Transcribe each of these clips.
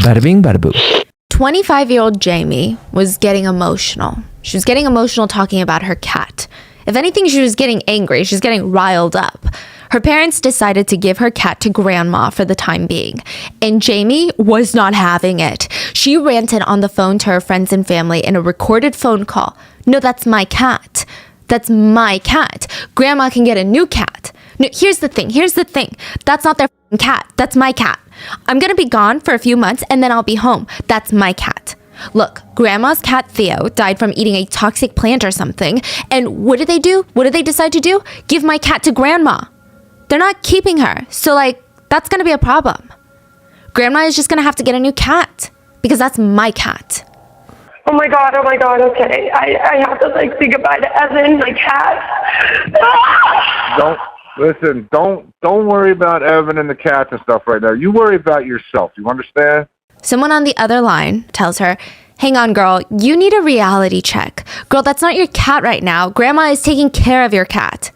Bada bing, bada boo. 25-year-old Jamie was getting emotional. She was getting emotional talking about her cat. If anything, she was getting angry. She was getting riled up. Her parents decided to give her cat to grandma for the time being. And Jamie was not having it. She ranted on the phone to her friends and family in a recorded phone call. No, that's my cat. That's my cat. Grandma can get a new cat. No, here's the thing. That's not their cat. That's my cat. I'm going to be gone for a few months and then I'll be home. That's my cat. Look, grandma's cat Theo died from eating a toxic plant or something. And what did they do? What did they decide to do? Give my cat to grandma. They're not keeping her. So that's going to be a problem. Grandma is just going to have to get a new cat because that's my cat. Oh my god, okay. I have to say goodbye to Evan, my cat. Don't worry about Evan and the cats and stuff right now. You worry about yourself, you understand? Someone on the other line tells her, hang on, girl, you need a reality check. Girl, that's not your cat right now. Grandma is taking care of your cat.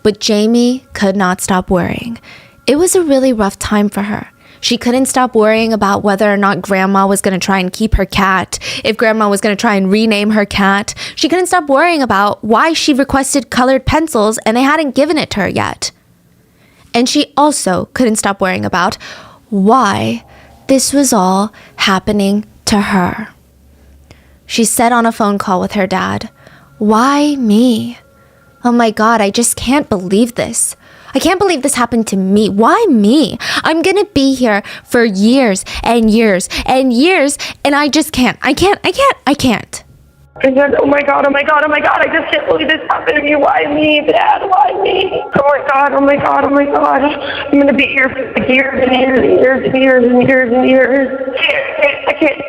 But Jamie could not stop worrying. It was a really rough time for her. She couldn't stop worrying about whether or not grandma was going to try and keep her cat, if grandma was going to try and rename her cat. She couldn't stop worrying about why she requested colored pencils and they hadn't given it to her yet. And she also couldn't stop worrying about why this was all happening to her. She said on a phone call with her dad, "Why me? Oh my God, I just can't believe this. I can't believe this happened to me. Why me? I'm gonna be here for years and years and years, and I just can't. I can't. I said, oh my god, I just can't believe this happened to me. Why me, Dad? Why me? Oh my god. I'm gonna be here for years and years and years and years and years and years. I can't.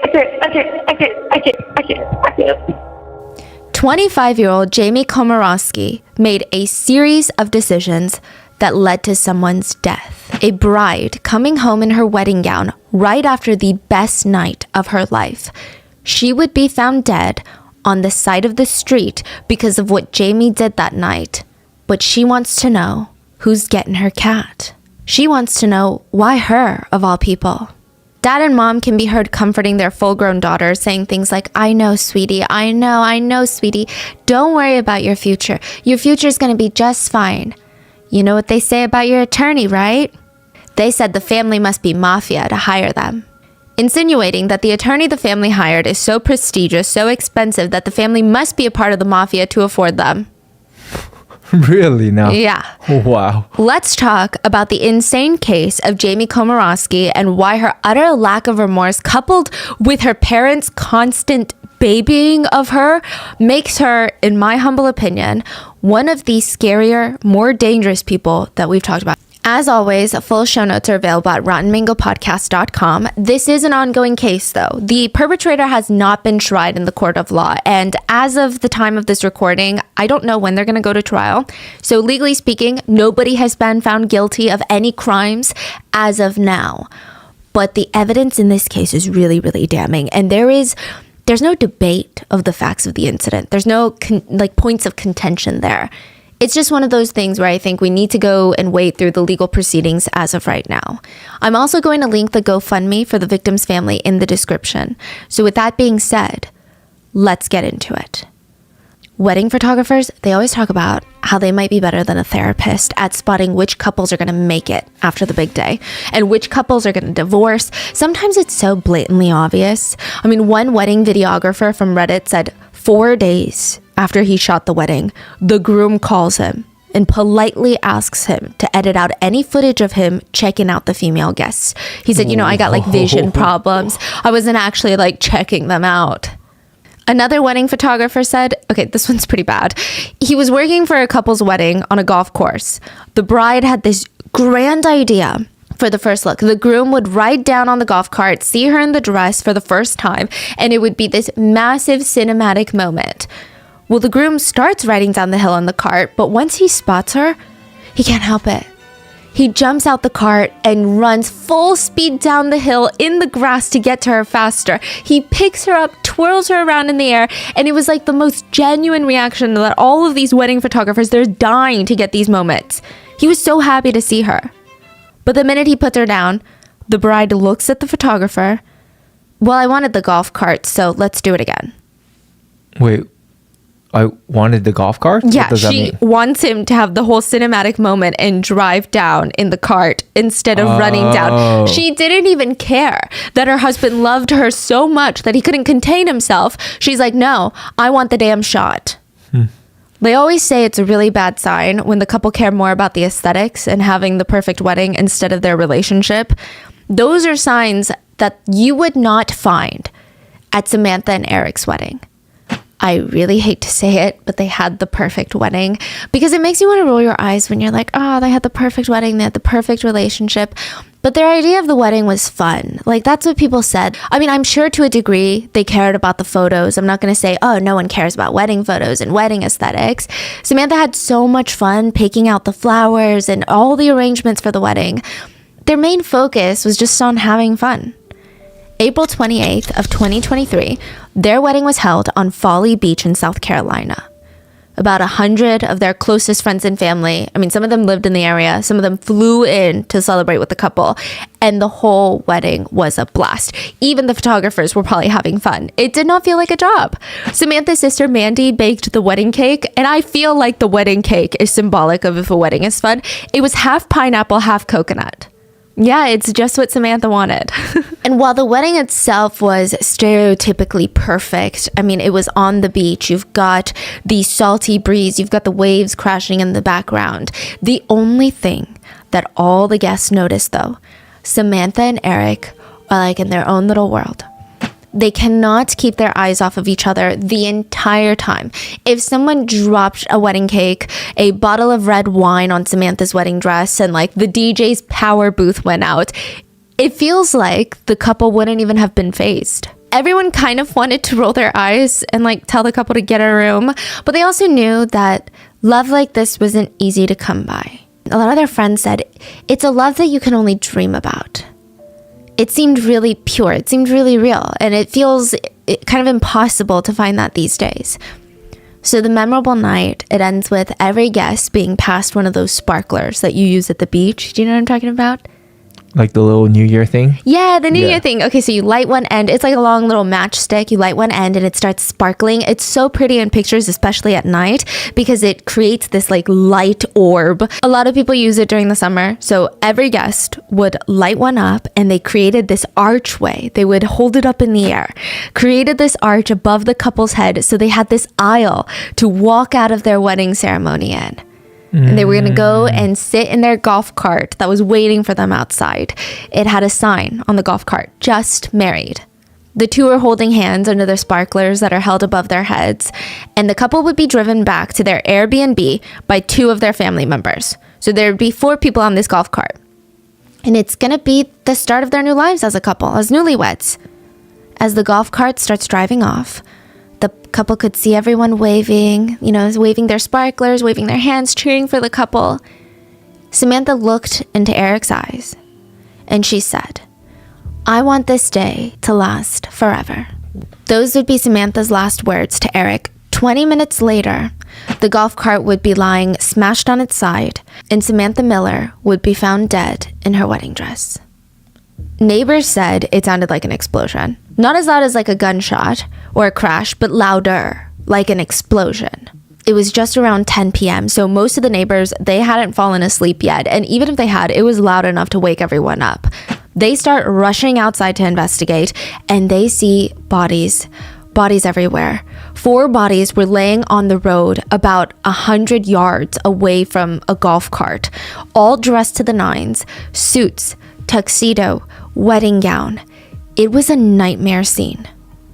25-year-old Jamie Komorowski made a series of decisions that led to someone's death. A bride coming home in her wedding gown right after the best night of her life. She would be found dead on the side of the street because of what Jamie did that night. But she wants to know who's getting her cat. She wants to know why her, of all people. Dad and mom can be heard comforting their full-grown daughter, saying things like, I know, sweetie. I know, sweetie. Don't worry about your future. Your future's gonna be just fine. You know what they say about your attorney, right? They said the family must be mafia to hire them. Insinuating that the attorney the family hired is so prestigious, so expensive, that the family must be a part of the mafia to afford them. Really now? Yeah. Wow. Let's talk about the insane case of Jamie Komorowski and why her utter lack of remorse, coupled with her parents' constant babying of her, makes her, in my humble opinion, one of the scarier, more dangerous people that we've talked about. As always, full show notes are available at rottenmangopodcast.com. This is an ongoing case, though. The perpetrator has not been tried in the court of law, and as of the time of this recording, I don't know when they're going to go to trial. So legally speaking, nobody has been found guilty of any crimes as of now. But the evidence in this case is really, really damning, and there's no debate of the facts of the incident. There's no points of contention there. It's just one of those things where I think we need to go and wait through the legal proceedings as of right now. I'm also going to link the GoFundMe for the victim's family in the description. So with that being said, let's get into it. Wedding photographers, they always talk about how they might be better than a therapist at spotting which couples are going to make it after the big day and which couples are going to divorce. Sometimes it's so blatantly obvious. I mean, one wedding videographer from Reddit said 4 days after he shot the wedding, the groom calls him and politely asks him to edit out any footage of him checking out the female guests. He said, I got vision problems. I wasn't actually checking them out. Another wedding photographer said, okay, this one's pretty bad. He was working for a couple's wedding on a golf course. The bride had this grand idea for the first look. The groom would ride down on the golf cart, see her in the dress for the first time, and it would be this massive cinematic moment. Well, the groom starts riding down the hill on the cart, but once he spots her, he can't help it. He jumps out the cart and runs full speed down the hill in the grass to get to her faster. He picks her up, twirls her around in the air, and it was the most genuine reaction that all of these wedding photographers, they're dying to get these moments. He was so happy to see her. But the minute he puts her down, The bride looks at the photographer. Well, I wanted the golf cart, so let's do it again. Wait, I wanted the golf cart? Yeah, What does that she mean? wants him to have the whole cinematic moment and drive down in the cart instead of running down. Oh. She didn't even care that her husband loved her so much that he couldn't contain himself. She's like, no, I want the damn shot. They always say it's a really bad sign when the couple care more about the aesthetics and having the perfect wedding instead of their relationship. Those are signs that you would not find at Samantha and Eric's wedding. I really hate to say it, but they had the perfect wedding, because it makes you want to roll your eyes when you're like, oh, they had the perfect wedding, they had the perfect relationship. But their idea of the wedding was fun. Like, that's what people said. I mean, I'm sure to a degree they cared about the photos. I'm not going to say, oh, no one cares about wedding photos and wedding aesthetics. Samantha had so much fun picking out the flowers and all the arrangements for the wedding. Their main focus was just on having fun. April 28th of 2023, their wedding was held on Folly Beach in South Carolina. About 100 of their closest friends and family, I mean, some of them lived in the area, some of them flew in to celebrate with the couple, and the whole wedding was a blast. Even the photographers were probably having fun. It did not feel like a job. Samantha's sister Mandy baked the wedding cake, and I feel like the wedding cake is symbolic of if a wedding is fun. It was half pineapple, half coconut. Yeah, it's just what Samantha wanted. And while the wedding itself was stereotypically perfect, I mean, it was on the beach. You've got the salty breeze. You've got the waves crashing in the background. The only thing that all the guests noticed, though, Samantha and Eric are like in their own little world. They cannot keep their eyes off of each other the entire time. If someone dropped a wedding cake, a bottle of red wine on Samantha's wedding dress, and like the DJ's power booth went out, it feels like the couple wouldn't even have been phased. Everyone kind of wanted to roll their eyes and like tell the couple to get a room, but they also knew that love like this wasn't easy to come by. A lot of their friends said, it's a love that you can only dream about. It seemed really pure. It seemed really real. And it feels kind of impossible to find that these days. So the memorable night, it ends with every guest being passed one of those sparklers that you use at the beach. Do you know what I'm talking about? Like the little New Year thing? Yeah, the New Year thing. Okay, so you light one end. It's like a long little matchstick. You light one end and it starts sparkling. It's so pretty in pictures, especially at night, because it creates this like light orb. A lot of people use it during the summer. So every guest would light one up and they created this archway. They would hold it up in the air, created this arch above the couple's head. So they had this aisle to walk out of their wedding ceremony in. And they were going to go and sit in their golf cart that was waiting for them outside. It had a sign on the golf cart, just married. The two were holding hands under their sparklers that are held above their heads. And the couple would be driven back to their Airbnb by two of their family members. So there would be 4 people on this golf cart. And it's going to be the start of their new lives as a couple, as newlyweds. As the golf cart starts driving off, the couple could see everyone waving, waving their sparklers, waving their hands, cheering for the couple. Samantha looked into Eric's eyes and she said, I want this day to last forever. Those would be Samantha's last words to Eric. 20 minutes later, the golf cart would be lying smashed on its side and Samantha Miller would be found dead in her wedding dress. Neighbors said it sounded like an explosion. Not as loud as like a gunshot or a crash, but louder, like an explosion. It was just around 10 p.m., so most of the neighbors, they hadn't fallen asleep yet. And even if they had, it was loud enough to wake everyone up. They start rushing outside to investigate, and they see bodies everywhere. 4 bodies were laying on the road about 100 yards away from a golf cart, all dressed to the nines, suits, tuxedo, wedding gown. It was a nightmare scene.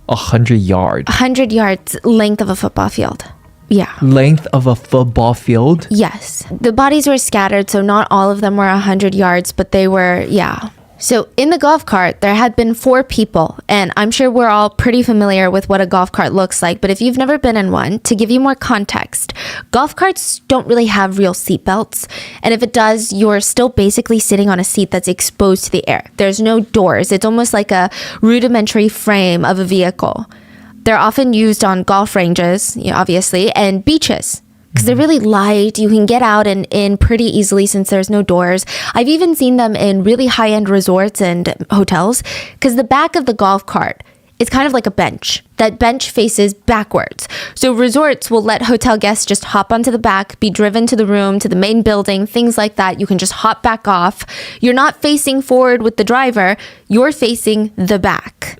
100 yards. 100 yards, length of a football field. Yeah. Length of a football field? Yes. The bodies were scattered, so not all of them were 100 yards, but they were, yeah. So in the golf cart, there had been 4 people, and I'm sure we're all pretty familiar with what a golf cart looks like, but if you've never been in one, to give you more context, golf carts don't really have real seat belts, and if it does, you're still basically sitting on a seat that's exposed to the air. There's no doors. It's almost like a rudimentary frame of a vehicle. They're often used on golf ranges, obviously, and beaches. because they're really light. You can get out and in pretty easily since there's no doors. I've even seen them in really high-end resorts and hotels because the back of the golf cart is kind of like a bench. That bench faces backwards. So resorts will let hotel guests just hop onto the back, be driven to the room, to the main building, things like that. You can just hop back off. You're not facing forward with the driver. You're facing the back.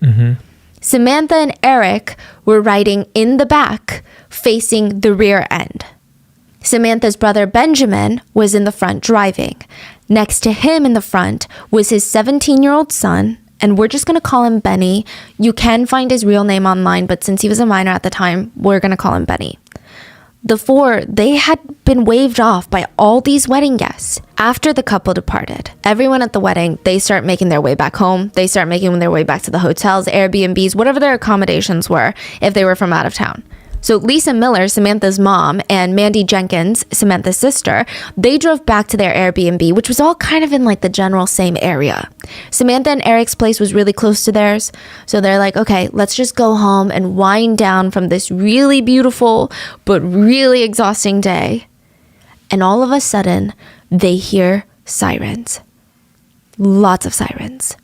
Samantha and Eric were riding in the back, facing the rear end. Samantha's brother Benjamin was in the front driving. Next to him in the front was his 17-year-old son, and we're just going to call him Benny. You can find his real name online, but since he was a minor at the time, we're going to call him Benny. The four, they had been waved off by all these wedding guests. After the couple departed, everyone at the wedding, they start making their way back home. They start making their way back to the hotels, Airbnbs, whatever their accommodations were if they were from out of town. So Lisa Miller, Samantha's mom, and Mandy Jenkins, Samantha's sister, they drove back to their Airbnb, which was all kind of in like the general same area. Samantha and Eric's place was really close to theirs. So they're like, okay, let's just go home and wind down from this really beautiful but really exhausting day. And all of a sudden, they hear sirens. Lots of sirens.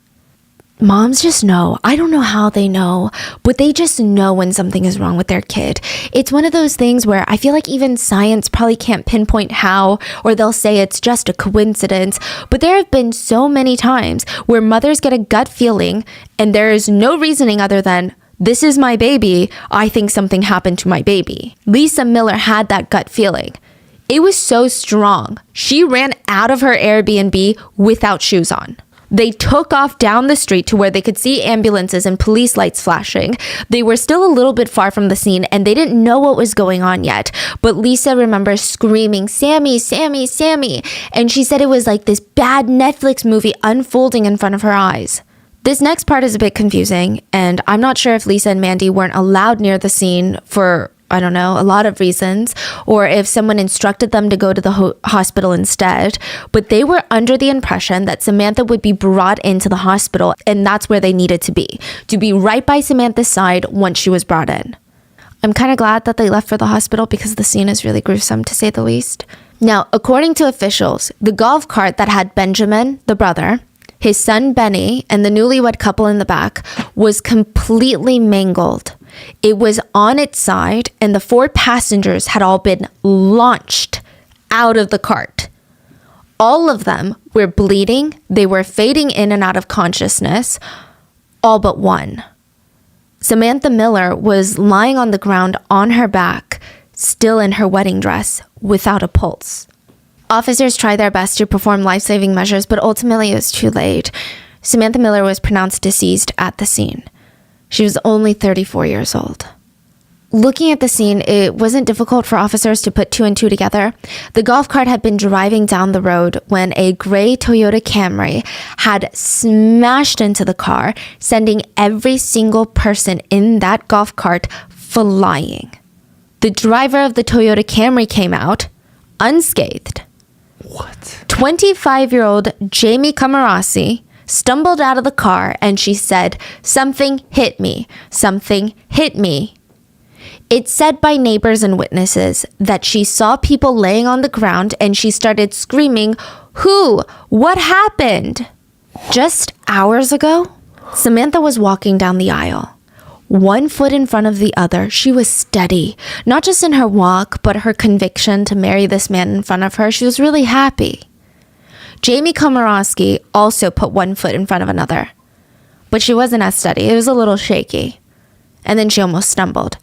Moms just know. I don't know how they know, but they just know when something is wrong with their kid. It's one of those things where I feel like even science probably can't pinpoint how, or they'll say it's just a coincidence. But there have been so many times where mothers get a gut feeling and there is no reasoning other than, this is my baby. I think something happened to my baby. Lisa Miller had that gut feeling. It was so strong. She ran out of her Airbnb without shoes on. They took off down the street to where they could see ambulances and police lights flashing. They were still a little bit far from the scene and they didn't know what was going on yet. But Lisa remembers screaming, "Sammy, Sammy, Sammy." And she said it was like this bad Netflix movie unfolding in front of her eyes. This next part is a bit confusing, and I'm not sure if Lisa and Mandy weren't allowed near the scene for, I don't know, a lot of reasons, or if someone instructed them to go to the hospital instead, but they were under the impression that Samantha would be brought into the hospital, and that's where they needed to be right by Samantha's side once she was brought in. I'm kind of glad that they left for the hospital because the scene is really gruesome, to say the least. Now, according to officials, the golf cart that had Benjamin, the brother, his son Benny, and the newlywed couple in the back was completely mangled. It was on its side, and the 4 passengers had all been launched out of the cart. All of them were bleeding. They were fading in and out of consciousness, all but one. Samantha Miller was lying on the ground on her back, still in her wedding dress, without a pulse. Officers tried their best to perform life-saving measures, but ultimately it was too late. Samantha Miller was pronounced deceased at the scene. She was only 34 years old. Looking at the scene, it wasn't difficult for officers to put 2 and 2 together. The golf cart had been driving down the road when a gray Toyota Camry had smashed into the car, sending every single person in that golf cart flying. The driver of the Toyota Camry came out unscathed. What? 25-year-old Jamie Komorowski stumbled out of the car and she said, "Something hit me. Something hit me." It's said by neighbors and witnesses that she saw people laying on the ground and she started screaming, "Who? What happened?" Just hours ago, Samantha was walking down the aisle. 1 foot in front of the other, she was steady, not just in her walk, but her conviction to marry this man in front of her. She was really happy. Jamie Komorowski also put 1 foot in front of another, but she wasn't as steady. It was a little shaky. And then she almost stumbled.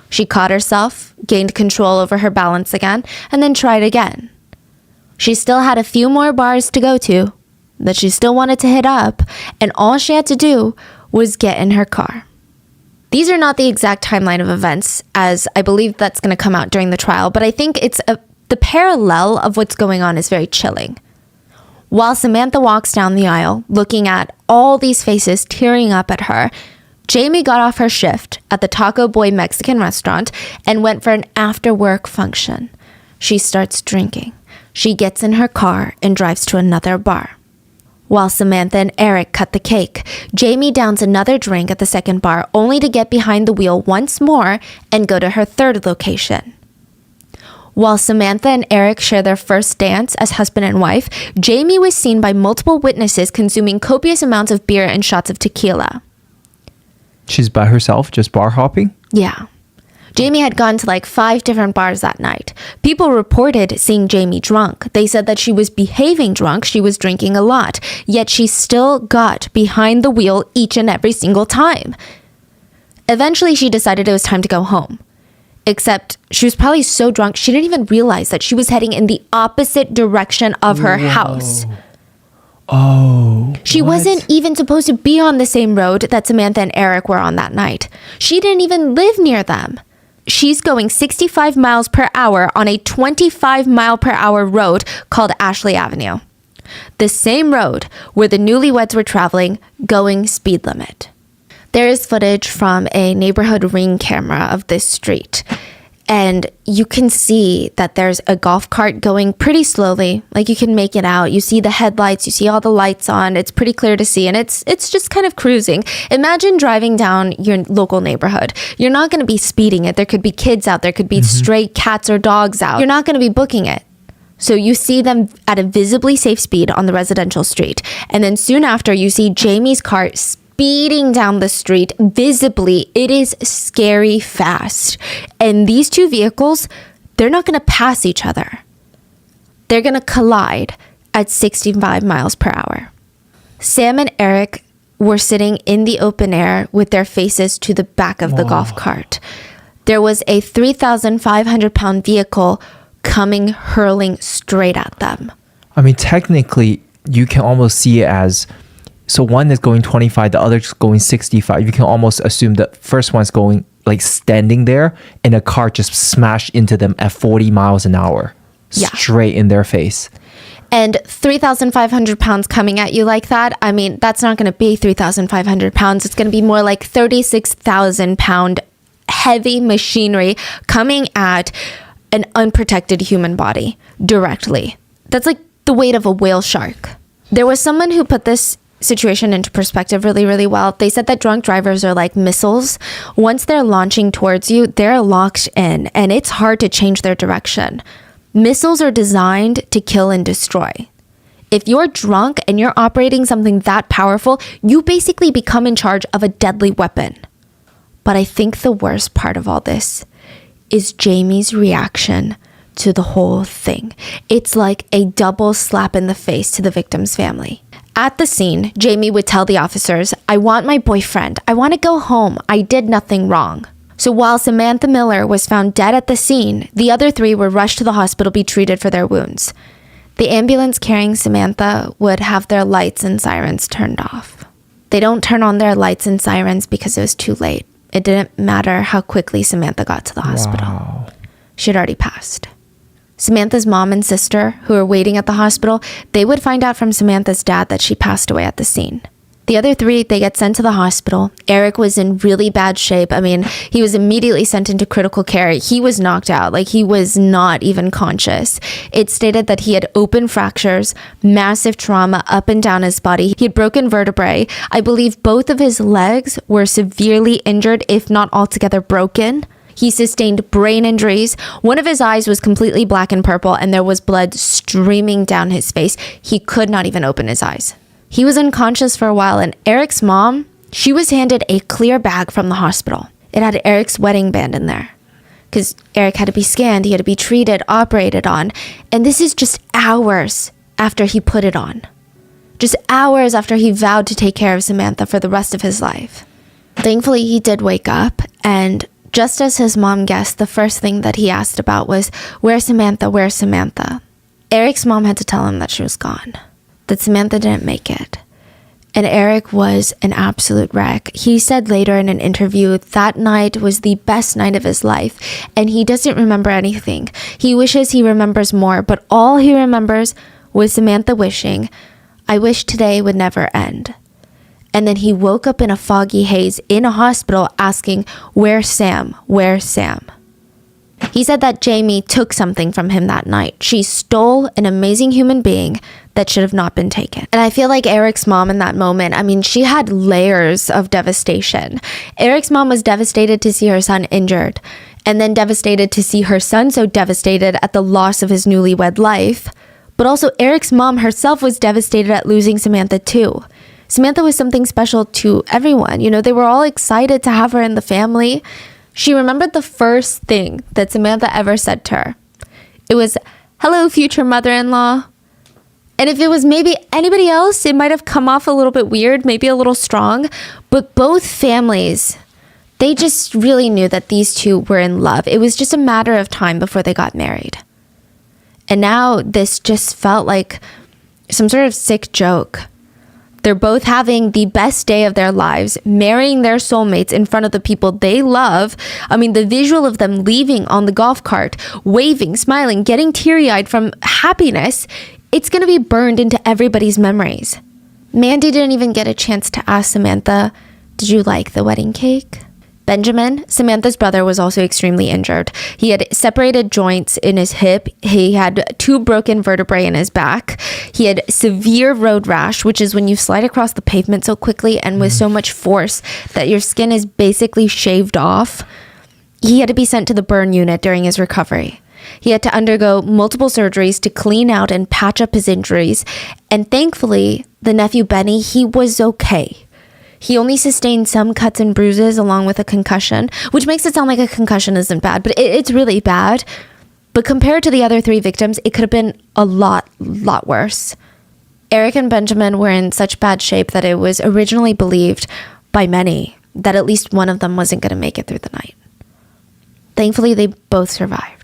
She caught herself, gained control over her balance again, and then tried again. She still had a few more bars to go to that she still wanted to hit up, and all she had to do was get in her car. These are not the exact timeline of events, as I believe that's going to come out during the trial, but I think the parallel of what's going on is very chilling. While Samantha walks down the aisle, looking at all these faces tearing up at her, Jamie got off her shift at the Taco Boy Mexican restaurant and went for an after-work function. She starts drinking. She gets in her car and drives to another bar. While Samantha and Eric cut the cake, Jamie downs another drink at the second bar, only to get behind the wheel once more and go to her third location. While Samantha and Eric share their first dance as husband and wife, Jamie was seen by multiple witnesses consuming copious amounts of beer and shots of tequila. She's by herself, just bar hopping? Yeah. Jamie had gone to like 5 different bars that night. People reported seeing Jamie drunk. They said that she was behaving drunk, she was drinking a lot, yet she still got behind the wheel each and every single time. Eventually, she decided it was time to go home. Except she was probably so drunk, she didn't even realize that she was heading in the opposite direction of her house. Oh. She wasn't even supposed to be on the same road that Samantha and Eric were on that night. She didn't even live near them. She's going 65 miles per hour on a 25 mile per hour road called Ashley Avenue. The same road where the newlyweds were traveling, going speed limit. There is footage from a neighborhood ring camera of this street. And you can see that there's a golf cart going pretty slowly. Like you can make it out. You see the headlights, you see all the lights on. It's pretty clear to see. And it's just kind of cruising. Imagine driving down your local neighborhood. You're not going to be speeding it. There could be kids out. There could be stray cats or dogs out. You're not going to be booking it. So you see them at a visibly safe speed on the residential street. And then soon after, you see Jamie's car speeding down the street visibly. It is scary fast. And these two vehicles, they're not going to pass each other. They're going to collide at 65 miles per hour. Sam and Eric were sitting in the open air with their faces to the back of the golf cart. There was a 3,500-pound vehicle coming hurling straight at them. I mean, technically, you can almost see it as... So one is going 25, the other is going 65. You can almost assume the first one's going like standing there and a car just smashed into them at 40 miles an hour. Yeah. Straight in their face. And 3,500 pounds coming at you like that, I mean, that's not going to be 3,500 pounds. It's going to be more like 36,000 pound heavy machinery coming at an unprotected human body directly. That's like the weight of a whale shark. There was someone who put this situation into perspective really, really well. They said that drunk drivers are like missiles. Once they're launching towards you, they're locked in and it's hard to change their direction. Missiles are designed to kill and destroy. If you're drunk and you're operating something that powerful, you basically become in charge of a deadly weapon. But I think the worst part of all this is Jamie's reaction to the whole thing. It's like a double slap in the face to the victim's family. At the scene, Jamie would tell the officers, "I want my boyfriend. I want to go home. I did nothing wrong." So while Samantha Miller was found dead at the scene, the other 3 were rushed to the hospital to be treated for their wounds. The ambulance carrying Samantha would have their lights and sirens turned off. They don't turn on their lights and sirens because it was too late. It didn't matter how quickly Samantha got to the hospital. Wow. She'd already passed. Samantha's mom and sister, who were waiting at the hospital, they would find out from Samantha's dad that she passed away at the scene. The other 3, they get sent to the hospital. Eric was in really bad shape. I mean, he was immediately sent into critical care. He was knocked out, like he was not even conscious. It stated that he had open fractures, massive trauma up and down his body. He had broken vertebrae. I believe both of his legs were severely injured, if not altogether broken. He sustained brain injuries. One of his eyes was completely black and purple, and there was blood streaming down his face. He could not even open his eyes. He was unconscious for a while, and Eric's mom, she was handed a clear bag from the hospital. It had Eric's wedding band in there because Eric had to be scanned. He had to be treated, operated on. And this is just hours after he put it on. Just hours after he vowed to take care of Samantha for the rest of his life. Thankfully, he did wake up, and just as his mom guessed, the first thing that he asked about was, "Where's Samantha? Where's Samantha?" Eric's mom had to tell him that she was gone, that Samantha didn't make it. And Eric was an absolute wreck. He said later in an interview that night was the best night of his life, and he doesn't remember anything. He wishes he remembers more, but all he remembers was Samantha wishing, "I wish today would never end." And then he woke up in a foggy haze in a hospital asking, "Where's Sam? Where's Sam?" He said that Jamie took something from him that night. She stole an amazing human being that should have not been taken. And I feel like Eric's mom in that moment, I mean, she had layers of devastation. Eric's mom was devastated to see her son injured. and then devastated to see her son so devastated at the loss of his newlywed life. But also Eric's mom herself was devastated at losing Samantha too. Samantha was something special to everyone. You know, they were all excited to have her in the family. She remembered the first thing that Samantha ever said to her. It was, "Hello, future mother-in-law." And if it was maybe anybody else, it might have come off a little bit weird, maybe a little strong. But both families, they just really knew that these two were in love. It was just a matter of time before they got married. And now this just felt like some sort of sick joke. They're both having the best day of their lives, marrying their soulmates in front of the people they love. I mean, the visual of them leaving on the golf cart, waving, smiling, getting teary-eyed from happiness, it's going to be burned into everybody's memories. Mandy didn't even get a chance to ask Samantha, "Did you like the wedding cake?" Benjamin, Samantha's brother, was also extremely injured. He had separated joints in his hip. He had 2 broken vertebrae in his back. He had severe road rash, which is when you slide across the pavement so quickly and with so much force that your skin is basically shaved off. He had to be sent to the burn unit during his recovery. He had to undergo multiple surgeries to clean out and patch up his injuries. And thankfully, the nephew Benny, he was okay. He only sustained some cuts and bruises along with a concussion, which makes it sound like a concussion isn't bad, but it's really bad. But compared to the other 3 victims, it could have been a lot worse. Eric and Benjamin were in such bad shape that it was originally believed by many that at least one of them wasn't going to make it through the night. Thankfully, they both survived.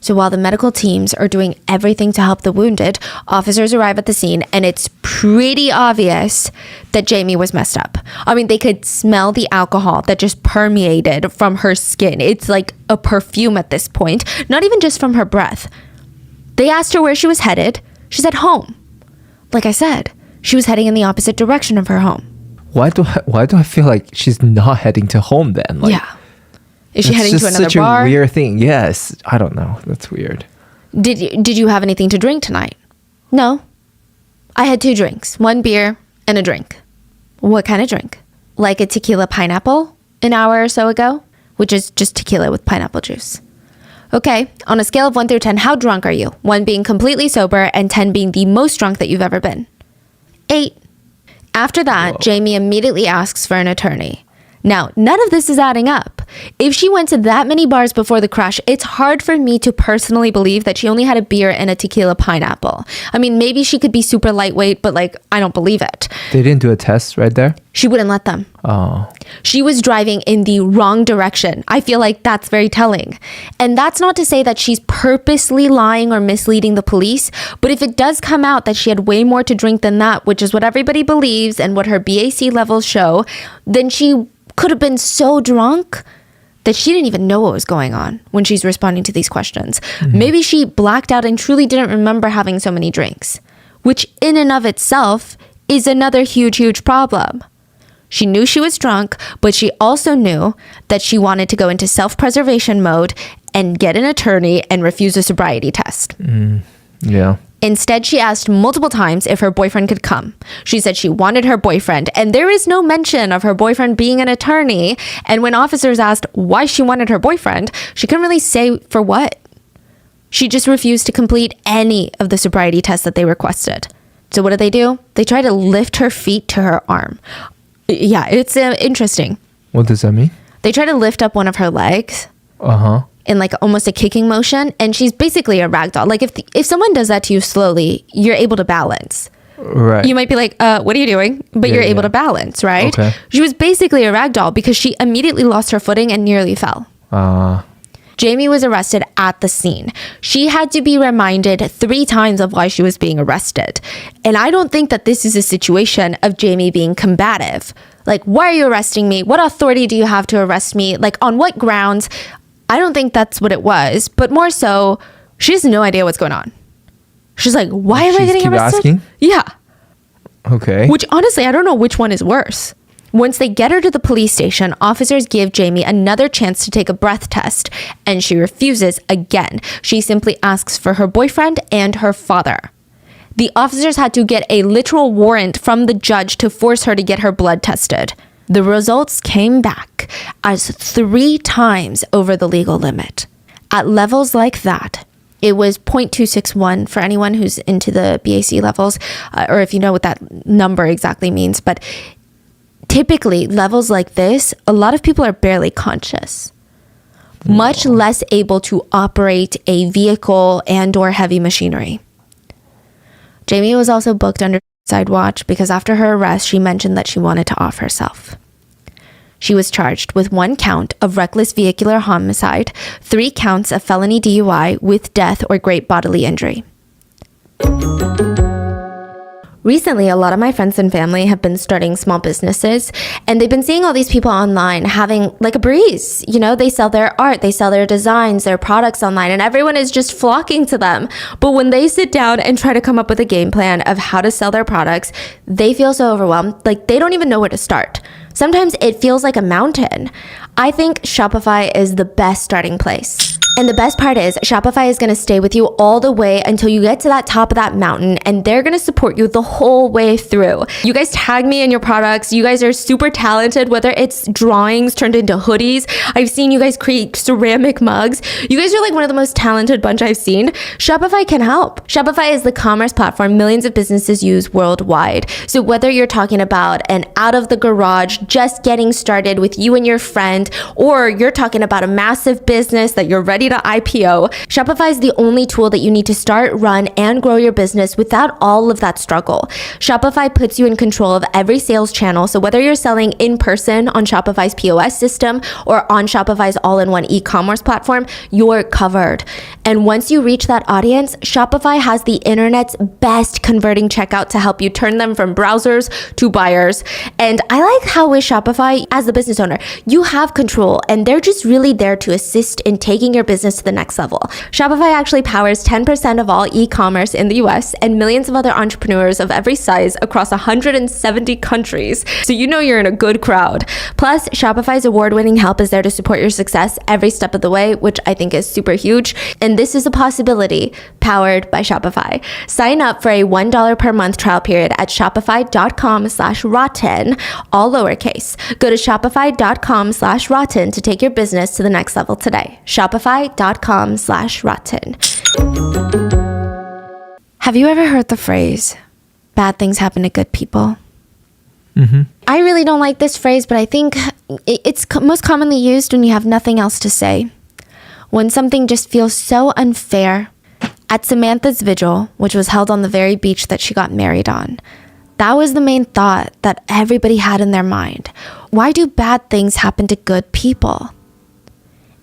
So while the medical teams are doing everything to help the wounded, officers arrive at the scene and it's pretty obvious that Jamie was messed up. I mean, they could smell the alcohol that just permeated from her skin. It's like a perfume at this point, not even just from her breath. They asked her where she was headed. She said home. Like I said, she was heading in the opposite direction of her home. Why do I feel like she's not heading to home then? Like, yeah. Is she heading to another such bar? A weird thing. Yes. I don't know. That's weird. Did you have anything to drink tonight? No. I had 2 drinks, 1 beer and a drink. What kind of drink? Like a tequila pineapple an hour or so ago, which is just tequila with pineapple juice. Okay, on a scale of 1 through 10, how drunk are you? 1 being completely sober and 10 being the most drunk that you've ever been. 8. After that, whoa. Jamie immediately asks for an attorney. Now, none of this is adding up. If she went to that many bars before the crash, it's hard for me to personally believe that she only had a beer and a tequila pineapple. I mean, maybe she could be super lightweight, but like, I don't believe it. They didn't do a test right there? She wouldn't let them. Oh. She was driving in the wrong direction. I feel like that's very telling. And that's not to say that she's purposely lying or misleading the police, but if it does come out that she had way more to drink than that, which is what everybody believes and what her BAC levels show, then she could have been so drunk that she didn't even know what was going on when she's responding to these questions. Mm-hmm. Maybe she blacked out and truly didn't remember having so many drinks, which in and of itself is another huge problem. She knew she was drunk, but she also knew that she wanted to go into self-preservation mode and get an attorney and refuse a sobriety test. Yeah. Instead, she asked multiple times if her boyfriend could come. She said she wanted her boyfriend, and there is no mention of her boyfriend being an attorney. And when officers asked why she wanted her boyfriend, she couldn't really say for what. She just refused to complete any of the sobriety tests that they requested. So what do? They try to lift her feet to her arm. Yeah, it's interesting. What does that mean? They try to lift up one of her legs. Uh-huh. In like almost a kicking motion, and she's basically a rag doll. Like if someone does that to you slowly, you're able to balance. Right. You might be like, what are you doing? But you're able to balance, right? Okay. She was basically a rag doll because she immediately lost her footing and nearly fell. Jamie was arrested at the scene. She had to be reminded 3 times of why she was being arrested. And I don't think that this is a situation of Jamie being combative. Like, why are you arresting me? What authority do you have to arrest me? Like, on what grounds? I don't think that's what it was, but more so, she has no idea what's going on. She's like, why am I getting arrested? Asking? Yeah. Okay. Which honestly, I don't know which one is worse. Once they get her to the police station, officers give Jamie another chance to take a breath test, and she refuses again. She simply asks for her boyfriend and her father. The officers had to get a literal warrant from the judge to force her to get her blood tested. The results came back as 3 times over the legal limit. At levels like that, it was 0.261 for anyone who's into the BAC levels, or if you know what that number exactly means. But typically, levels like this, a lot of people are barely conscious, much less able to operate a vehicle and or heavy machinery. Jamie was also booked under suicide watch because after her arrest, she mentioned that she wanted to off herself. She was charged with 1 count of reckless vehicular homicide, 3 counts of felony DUI with death or great bodily injury. Recently, a lot of my friends and family have been starting small businesses, and they've been seeing all these people online having like a breeze. You know, they sell their art, they sell their designs, their products online, and everyone is just flocking to them. But when they sit down and try to come up with a game plan of how to sell their products, they feel so overwhelmed, like they don't even know where to start. Sometimes it feels like a mountain. I think Shopify is the best starting place. And the best part is Shopify is going to stay with you all the way until you get to that top of that mountain, and they're going to support you the whole way through. You guys tag me in your products. You guys are super talented, whether it's drawings turned into hoodies. I've seen you guys create ceramic mugs. You guys are like one of the most talented bunch I've seen. Shopify can help. Shopify is the commerce platform millions of businesses use worldwide. So whether you're talking about an out of the garage, just getting started with you and your friend, or you're talking about a massive business that you're ready to IPO, Shopify is the only tool that you need to start, run, and grow your business without all of that struggle. Shopify puts you in control of every sales channel. So whether you're selling in person on Shopify's POS system or on Shopify's all-in-one e-commerce platform, you're covered. And once you reach that audience, Shopify has the internet's best converting checkout to help you turn them from browsers to buyers. And I like how with Shopify, as the business owner, you have control, and they're just really there to assist in taking your business to the next level. Shopify actually powers 10% of all e-commerce in the US and millions of other entrepreneurs of every size across 170 countries. So you know you're in a good crowd. Plus, Shopify's award-winning help is there to support your success every step of the way, which I think is super huge. And this is a possibility powered by Shopify. Sign up for a $1 per month trial period at shopify.com/rotten, all lowercase. Go to shopify.com/rotten to take your business to the next level today. Shopify.com/rotten. Have you ever heard the phrase, bad things happen to good people? I really don't like this phrase, but I think it's most commonly used when you have nothing else to say. When something just feels so unfair. At Samantha's vigil, which was held on the very beach that she got married on, that was the main thought that everybody had in their mind. Why do bad things happen to good people?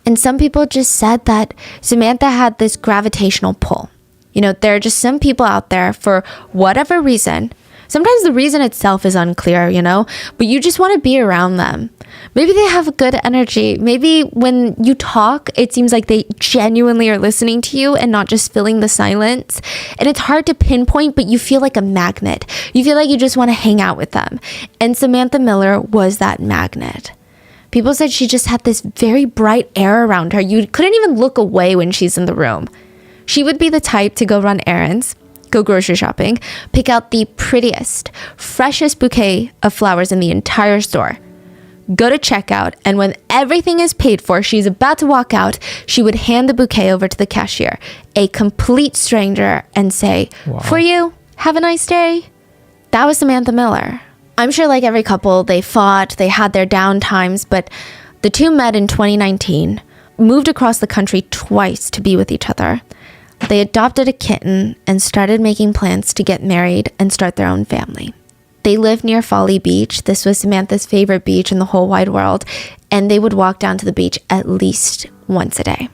And some people just said that Samantha had this gravitational pull. You know, there are just some people out there for whatever reason. Sometimes the reason itself is unclear, you know, but you just want to be around them. Maybe they have a good energy. Maybe when you talk, it seems like they genuinely are listening to you and not just filling the silence. And it's hard to pinpoint, but you feel like a magnet. You feel like you just want to hang out with them. And Samantha Miller was that magnet. People said she just had this very bright air around her. You couldn't even look away when she's in the room. She would be the type to go run errands, go grocery shopping, pick out the prettiest, freshest bouquet of flowers in the entire store, go to checkout, and when everything is paid for, she's about to walk out, she would hand the bouquet over to the cashier, a complete stranger, and say, "Wow. For you, have a nice day." That was Samantha Miller. I'm sure like every couple, they fought, they had their down times, but the two met in 2019, moved across the country twice to be with each other. They adopted a kitten and started making plans to get married and start their own family. They lived near Folly Beach. This was Samantha's favorite beach in the whole wide world, and they would walk down to the beach at least once a day.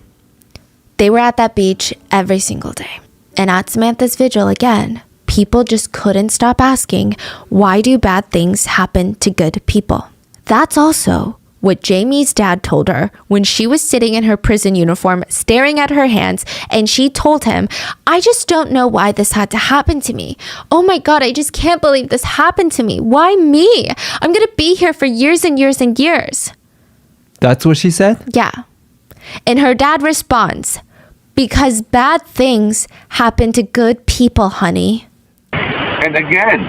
They were at that beach every single day. And at Samantha's vigil again, people just couldn't stop asking, why do bad things happen to good people? That's also what Jamie's dad told her when she was sitting in her prison uniform, staring at her hands, and she told him, "I just don't know why this had to happen to me. Oh my God, I just can't believe this happened to me. Why me? I'm gonna be here for years and years and years." That's what she said? Yeah. And her dad responds, "Because bad things happen to good people, honey." And again,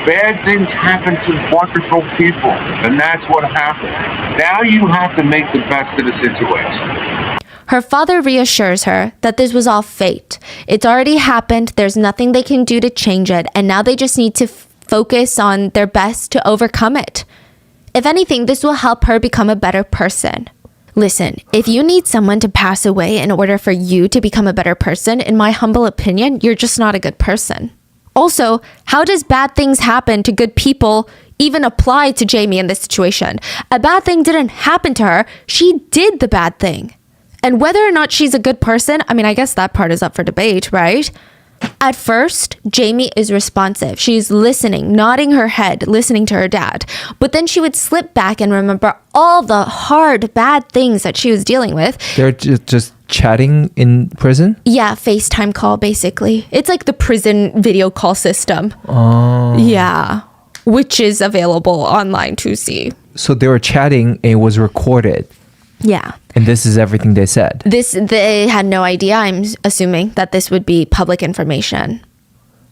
bad things happen to wonderful people, and that's what happened. Now you have to make the best of the situation. Her father reassures her that this was all fate. It's already happened. There's nothing they can do to change it. And now they just need to focus on their best to overcome it. If anything, this will help her become a better person. Listen, if you need someone to pass away in order for you to become a better person, in my humble opinion, you're just not a good person. Also, how does bad things happen to good people even apply to Jamie in this situation? A bad thing didn't happen to her. She did the bad thing. And whether or not she's a good person, I guess that part is up for debate, right? At first, Jamie is responsive. She's listening, nodding her head, listening to her dad. But then she would slip back and remember all the hard, bad things that she was dealing with. They're just chatting in prison? Yeah, FaceTime call, basically. It's like the prison video call system. Oh. Yeah, which is available online to see. So they were chatting and it was recorded. Yeah. And this is everything they said. They had no idea, I'm assuming, that this would be public information.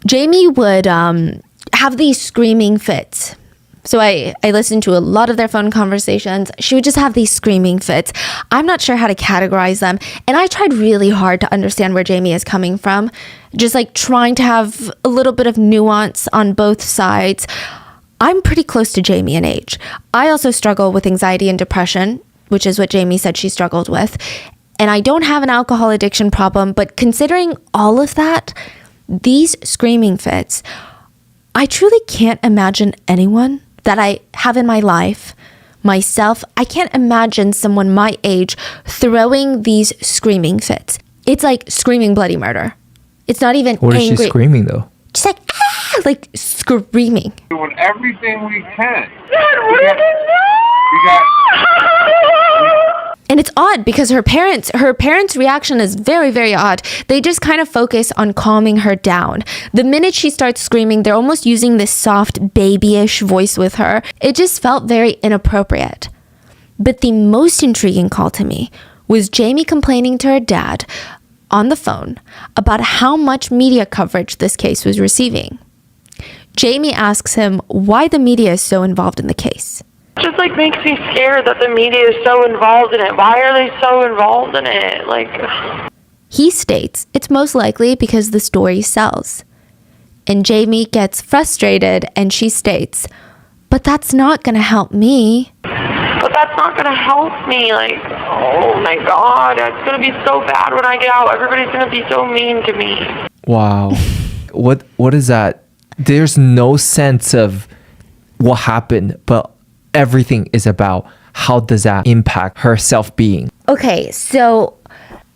Jamie would have these screaming fits. So I listened to a lot of their phone conversations. She would just have these screaming fits. I'm not sure how to categorize them. And I tried really hard to understand where Jamie is coming from. Just like trying to have a little bit of nuance on both sides. I'm pretty close to Jamie in age. I also struggle with anxiety and depression, which is what Jamie said she struggled with. And I don't have an alcohol addiction problem, but considering all of that, these screaming fits, I truly can't imagine anyone that I have in my life, myself, I can't imagine someone my age throwing these screaming fits. It's like screaming bloody murder. It's not even What angry. is she screaming though? Just like, ah, like screaming. Doing everything we can. Dad, what did you And it's odd because her parents' reaction is very, very odd. They just kind of focus on calming her down. The minute she starts screaming, they're almost using this soft, babyish voice with her. It just felt very inappropriate. But the most intriguing call to me was Jamie complaining to her dad on the phone about how much media coverage this case was receiving. Jamie asks him why the media is so involved in the case. Just makes me scared that the media is so involved in it. Why are they so involved in it? He states it's most likely because the story sells. And Jamie gets frustrated and she states, but that's not going to help me. But that's not going to help me. Oh my God, it's going to be so bad when I get out. Everybody's going to be so mean to me. Wow. What is that? There's no sense of what happened, but everything is about how does that impact her self-being. Okay, so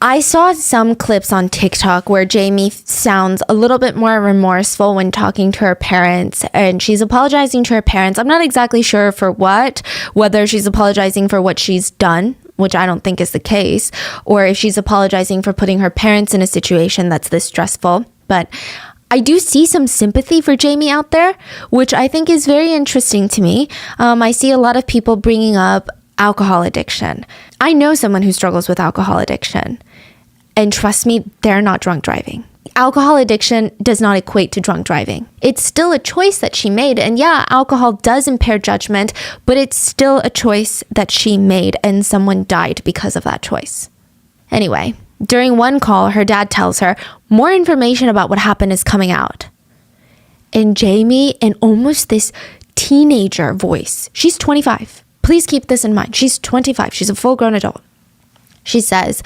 I saw some clips on TikTok where Jamie sounds a little bit more remorseful when talking to her parents, and she's apologizing to her parents. I'm not exactly sure for what, whether she's apologizing for what she's done, which I don't think is the case, or if she's apologizing for putting her parents in a situation that's this stressful. But I do see some sympathy for Jamie out there, which I think is very interesting to me. I see a lot of people bringing up alcohol addiction. I know someone who struggles with alcohol addiction. And trust me, they're not drunk driving. Alcohol addiction does not equate to drunk driving. It's still a choice that she made. And yeah, alcohol does impair judgment, but it's still a choice that she made and someone died because of that choice. Anyway, during one call, her dad tells her more information about what happened is coming out. And Jamie, in almost this teenager voice, she's 25. Please keep this in mind. She's 25. She's a full-grown adult. She says,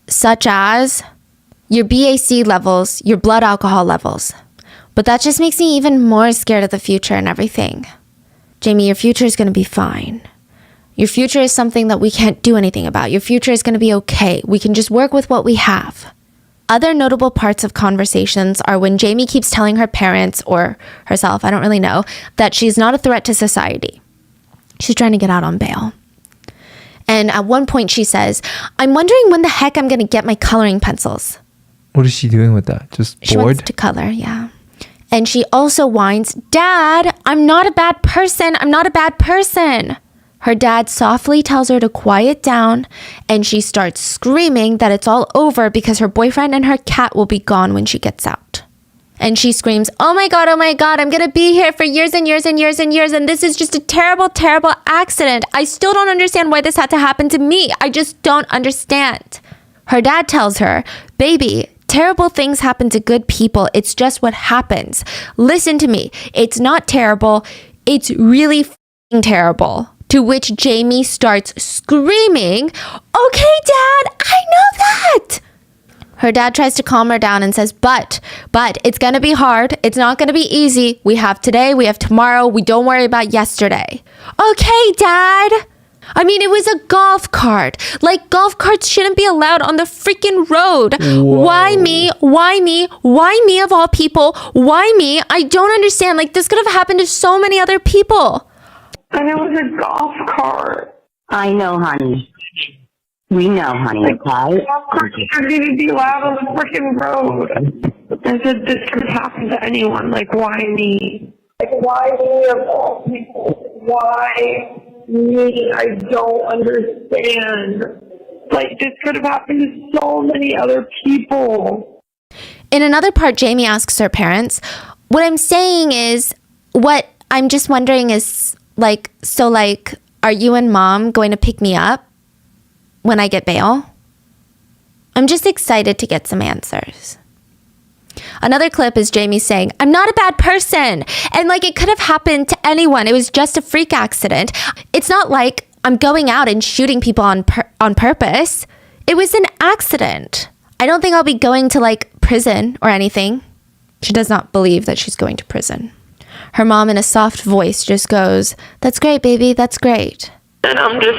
such as your BAC levels, your blood alcohol levels. But that just makes me even more scared of the future and everything. Jamie, your future is going to be fine. Your future is something that we can't do anything about. Your future is going to be okay. We can just work with what we have. Other notable parts of conversations are when Jamie keeps telling her parents, or herself, I don't really know, that she's not a threat to society. She's trying to get out on bail. And at one point she says, I'm wondering when the heck I'm going to get my coloring pencils. What is she doing with that? Just She wants bored? to color, yeah. And she also whines, Dad, I'm not a bad person. I'm not a bad person. Her dad softly tells her to quiet down, and she starts screaming that it's all over because her boyfriend and her cat will be gone when she gets out. And she screams, oh my God, I'm going to be here for years and years and years and years. And this is just a terrible, terrible accident. I still don't understand why this had to happen to me. I just don't understand. Her dad tells her, baby, terrible things happen to good people. It's just what happens. Listen to me. It's not terrible. It's really f***ing terrible. To which Jamie starts screaming, okay, Dad, I know that. Her dad tries to calm her down and says, but it's going to be hard. It's not going to be easy. We have today. We have tomorrow. We don't worry about yesterday. Okay, Dad. I mean, it was a golf cart. Like, golf carts shouldn't be allowed on the freaking road. Whoa. Why me? Why me? Why me of all people? Why me? I don't understand. Like, this could have happened to so many other people. And it was a golf cart. I know, honey. We know, honey, okay? Golf carts shouldn't even be allowed on the freaking road. I said, this could happen to anyone. Like, why me? Like, why me of all people? Why me? I don't understand. Like, this could have happened to so many other people. In another part, Jamie asks her parents, what I'm saying is, what I'm just wondering is, like, so, like, are you and Mom going to pick me up when I get bail? I'm just excited to get some answers. Another clip is Jamie saying, I'm not a bad person. And like, it could have happened to anyone. It was just a freak accident. It's not like I'm going out and shooting people on purpose. It was an accident. I don't think I'll be going to like prison or anything. She does not believe that she's going to prison. Her mom in a soft voice just goes, that's great, baby. That's great. And I'm just,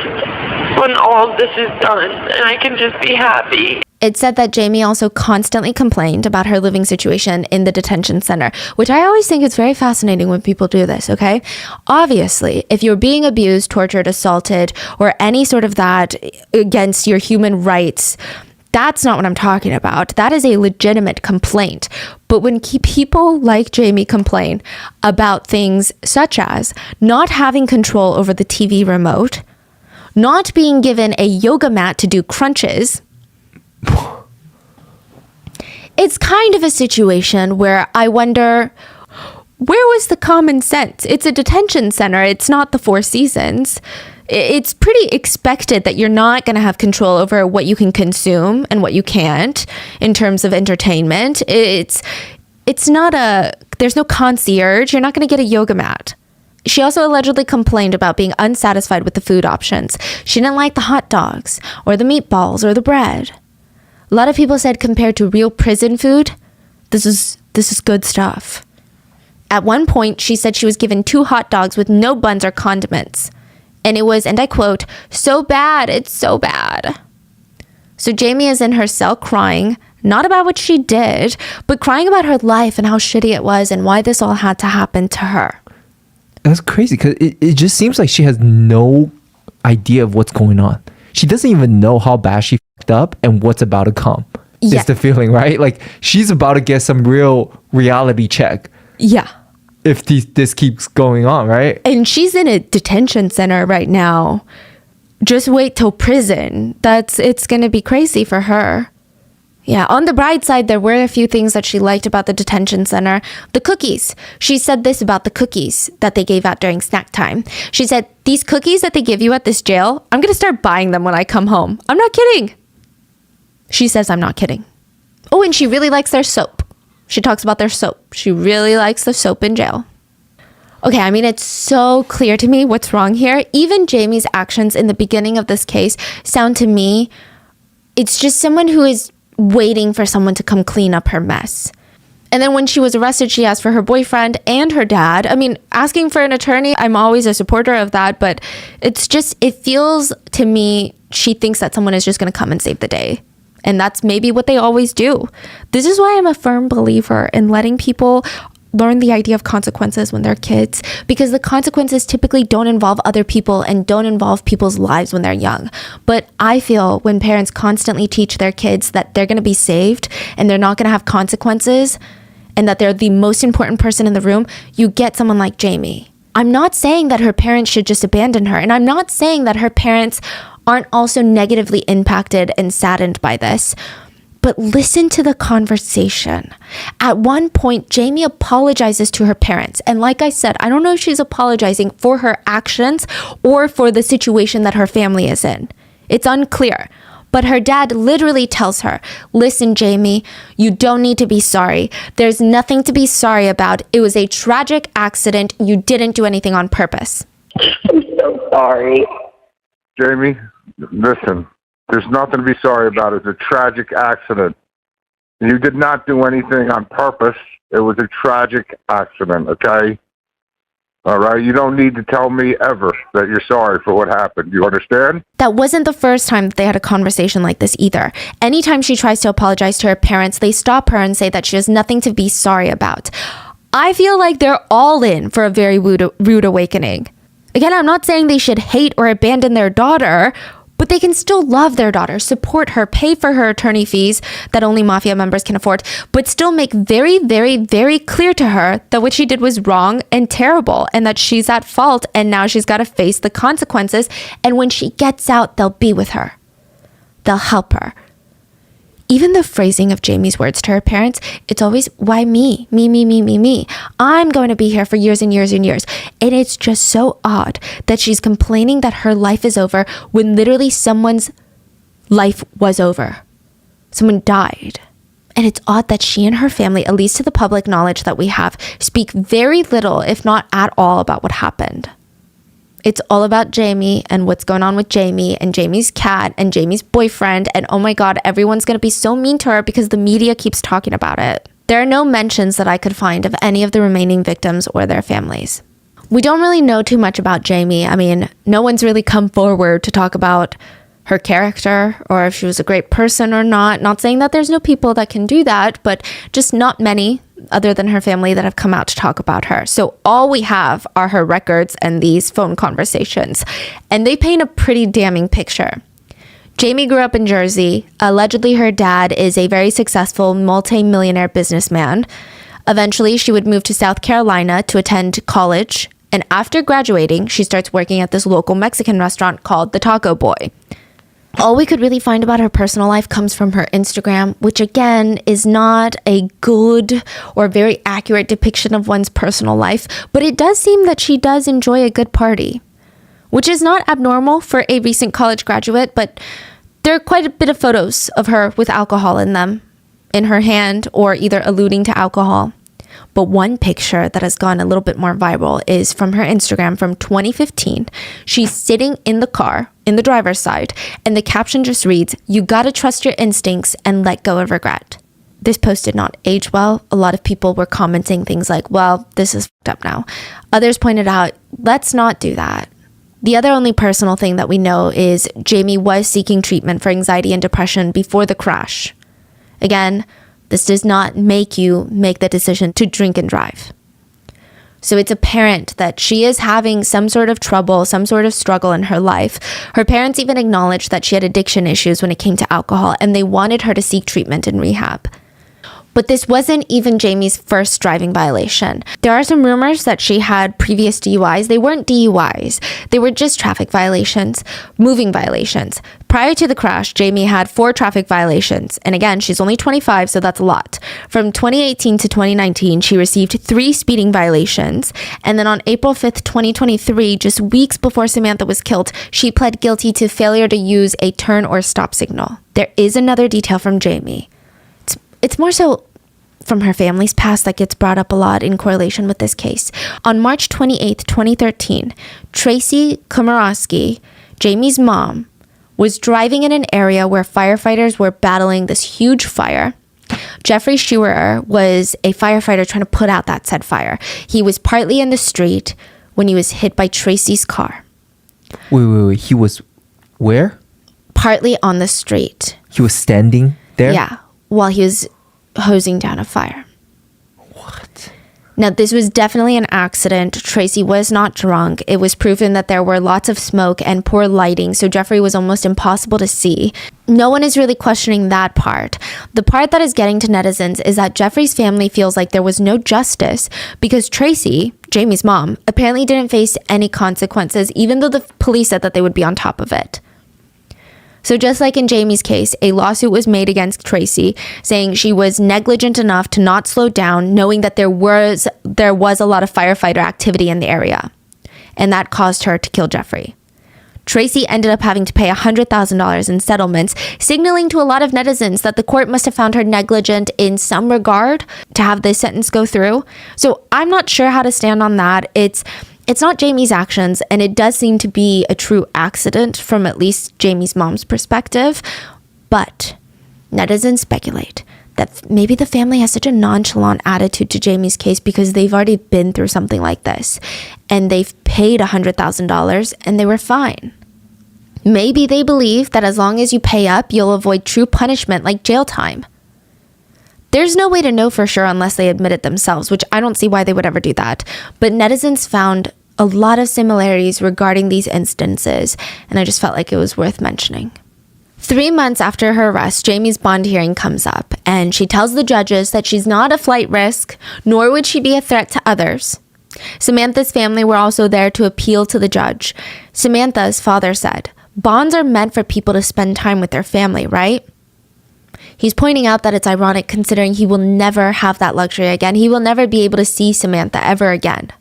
when all of this is done, and I can just be happy. It said that Jamie also constantly complained about her living situation in the detention center, which I always think is very fascinating when people do this, okay? Obviously, if you're being abused, tortured, assaulted, or any sort of that against your human rights, that's not what I'm talking about. That is a legitimate complaint. But when people like Jamie complain about things such as not having control over the TV remote, not being given a yoga mat to do crunches, it's kind of a situation where I wonder, where was the common sense? It's a detention center. It's not the Four Seasons. It's pretty expected that you're not going to have control over what you can consume and what you can't in terms of entertainment. It's not there's no concierge. You're not going to get a yoga mat. She also allegedly complained about being unsatisfied with the food options. She didn't like the hot dogs or the meatballs or the bread. A lot of people said compared to real prison food, this is good stuff. At one point, she said she was given 2 hot dogs with no buns or condiments. And it was, and I quote, so bad, it's so bad. So Jamie is in her cell crying, not about what she did, but crying about her life and how shitty it was and why this all had to happen to her. That's crazy because it just seems like she has no idea of what's going on. She doesn't even know how bad she fucked up and what's about to come. Yeah. It's the feeling, right? Like she's about to get some real reality check. Yeah. If this keeps going on, right? And she's in a detention center right now. Just wait till prison. It's going to be crazy for her. Yeah, on the bright side, there were a few things that she liked about the detention center. The cookies. She said this about the cookies that they gave out during snack time. She said, these cookies that they give you at this jail, I'm going to start buying them when I come home. I'm not kidding. She says, I'm not kidding. Oh, and she really likes their soap. She talks about their soap. She really likes the soap in jail. Okay, I mean, it's so clear to me what's wrong here. Even Jamie's actions in the beginning of this case sound to me, it's just someone who is waiting for someone to come clean up her mess. And then when she was arrested, she asked for her boyfriend and her dad. I mean, asking for an attorney, I'm always a supporter of that, but it's just, it feels to me, she thinks that someone is just going to come and save the day. And that's maybe what they always do. This is why I'm a firm believer in letting people learn the idea of consequences when they're kids, because the consequences typically don't involve other people and don't involve people's lives when they're young. But I feel when parents constantly teach their kids that they're going to be saved and they're not going to have consequences and that they're the most important person in the room, you get someone like Jamie. I'm not saying that her parents should just abandon her, and I'm not saying that her parents aren't also negatively impacted and saddened by this. But listen to the conversation. At one point, Jamie apologizes to her parents. And like I said, I don't know if she's apologizing for her actions or for the situation that her family is in. It's unclear. But her dad literally tells her, listen, Jamie, you don't need to be sorry. There's nothing to be sorry about. It was a tragic accident. You didn't do anything on purpose. I'm so sorry. Jamie, listen, there's nothing to be sorry about. It's a tragic accident. You did not do anything on purpose. It was a tragic accident, okay? All right? You don't need to tell me ever that you're sorry for what happened. You understand? That wasn't the first time that they had a conversation like this either. Anytime she tries to apologize to her parents, they stop her and say that she has nothing to be sorry about. I feel like they're all in for a very rude awakening. Again, I'm not saying they should hate or abandon their daughter, but they can still love their daughter, support her, pay for her attorney fees that only mafia members can afford, but still make very, very, very clear to her that what she did was wrong and terrible and that she's at fault and now she's got to face the consequences. And when she gets out, they'll be with her. They'll help her. Even the phrasing of Jamie's words to her parents, it's always, why me? Me. I'm going to be here for years and years and years. And it's just so odd that she's complaining that her life is over when literally someone's life was over. Someone died. And it's odd that she and her family, at least to the public knowledge that we have, speak very little, if not at all, about what happened. It's all about Jamie and what's going on with Jamie and Jamie's cat and Jamie's boyfriend. And oh my God, everyone's going to be so mean to her because the media keeps talking about it. There are no mentions that I could find of any of the remaining victims or their families. We don't really know too much about Jamie. I mean, no one's really come forward to talk about her character or if she was a great person or not. Not saying that there's no people that can do that, but just not many other than her family that have come out to talk about her. So all we have are her records and these phone conversations. And they paint a pretty damning picture. Jamie grew up in Jersey. Allegedly, her dad is a very successful multi-millionaire businessman. Eventually, she would move to South Carolina to attend college. And after graduating, she starts working at this local Mexican restaurant called the Taco Boy. All we could really find about her personal life comes from her Instagram, which again is not a good or very accurate depiction of one's personal life, but it does seem that she does enjoy a good party, which is not abnormal for a recent college graduate, but there are quite a bit of photos of her with alcohol in them, in her hand, or either alluding to alcohol. But one picture that has gone a little bit more viral is from her Instagram from 2015. She's sitting in the car, in the driver's side, and the caption just reads, "You gotta trust your instincts and let go of regret." This post did not age well. A lot of people were commenting things like, well, this is fucked up now. Others pointed out, let's not do that. The other only personal thing that we know is Jamie was seeking treatment for anxiety and depression before the crash. Again, this does not make you make the decision to drink and drive. So it's apparent that she is having some sort of trouble, some sort of struggle in her life. Her parents even acknowledged that she had addiction issues when it came to alcohol, and they wanted her to seek treatment and rehab. But this wasn't even Jamie's first driving violation. There are some rumors that she had previous DUIs. They weren't DUIs. They were just traffic violations, moving violations. Prior to the crash, Jamie had 4 traffic violations. And again, she's only 25, so that's a lot. From 2018 to 2019, she received 3 speeding violations. And then on April 5th, 2023, just weeks before Samantha was killed, she pled guilty to failure to use a turn or stop signal. There is another detail from Jamie. It's more so from her family's past that gets brought up a lot in correlation with this case. On March 28th, 2013, Tracy Komorowski, Jamie's mom, was driving in an area where firefighters were battling this huge fire. Jeffrey Scheurer was a firefighter trying to put out that said fire. He was partly in the street when he was hit by Tracy's car. Wait. He was where? Partly on the street. He was standing there? Yeah, while he was hosing down a fire. What? Now, this was definitely an accident. Tracy was not drunk. It was proven that there were lots of smoke and poor lighting, so Jeffrey was almost impossible to see. No one is really questioning that part. The part that is getting to netizens is that Jeffrey's family feels like there was no justice because Tracy, Jamie's mom, apparently didn't face any consequences, even though the police said that they would be on top of it. So just like in Jamie's case, a lawsuit was made against Tracy saying she was negligent enough to not slow down, knowing that there was a lot of firefighter activity in the area. And that caused her to kill Jeffrey. Tracy ended up having to pay $100,000 in settlements, signaling to a lot of netizens that the court must have found her negligent in some regard to have this sentence go through. So I'm not sure how to stand on that. It's not Jamie's actions, and it does seem to be a true accident from at least Jamie's mom's perspective. But netizens speculate that maybe the family has such a nonchalant attitude to Jamie's case because they've already been through something like this, and they've paid $100,000 and they were fine. Maybe they believe that as long as you pay up, you'll avoid true punishment like jail time. There's no way to know for sure unless they admit it themselves, which I don't see why they would ever do that. But netizens found a lot of similarities regarding these instances, and I just felt like it was worth mentioning. 3 months after her arrest, Jamie's bond hearing comes up, and she tells the judges that she's not a flight risk, nor would she be a threat to others. Samantha's family were also there to appeal to the judge. Samantha's father said, "Bonds are meant for people to spend time with their family, right?" He's pointing out that it's ironic considering he will never have that luxury again. He will never be able to see Samantha ever again.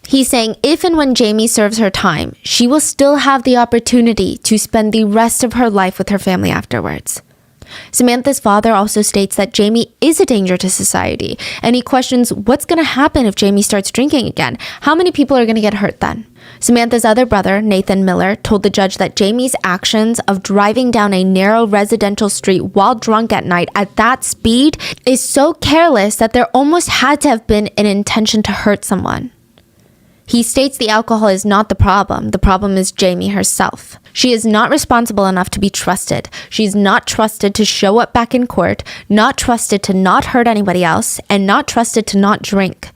He's saying if and when Jamie serves her time, she will still have the opportunity to spend the rest of her life with her family afterwards. Samantha's father also states that Jamie is a danger to society, and he questions what's going to happen if Jamie starts drinking again. How many people are going to get hurt then? Samantha's other brother, Nathan Miller, told the judge that Jamie's actions of driving down a narrow residential street while drunk at night at that speed is so careless that there almost had to have been an intention to hurt someone. He states the alcohol is not the problem. The problem is Jamie herself. She is not responsible enough to be trusted. She's not trusted to show up back in court, not trusted to not hurt anybody else, and not trusted to not drink.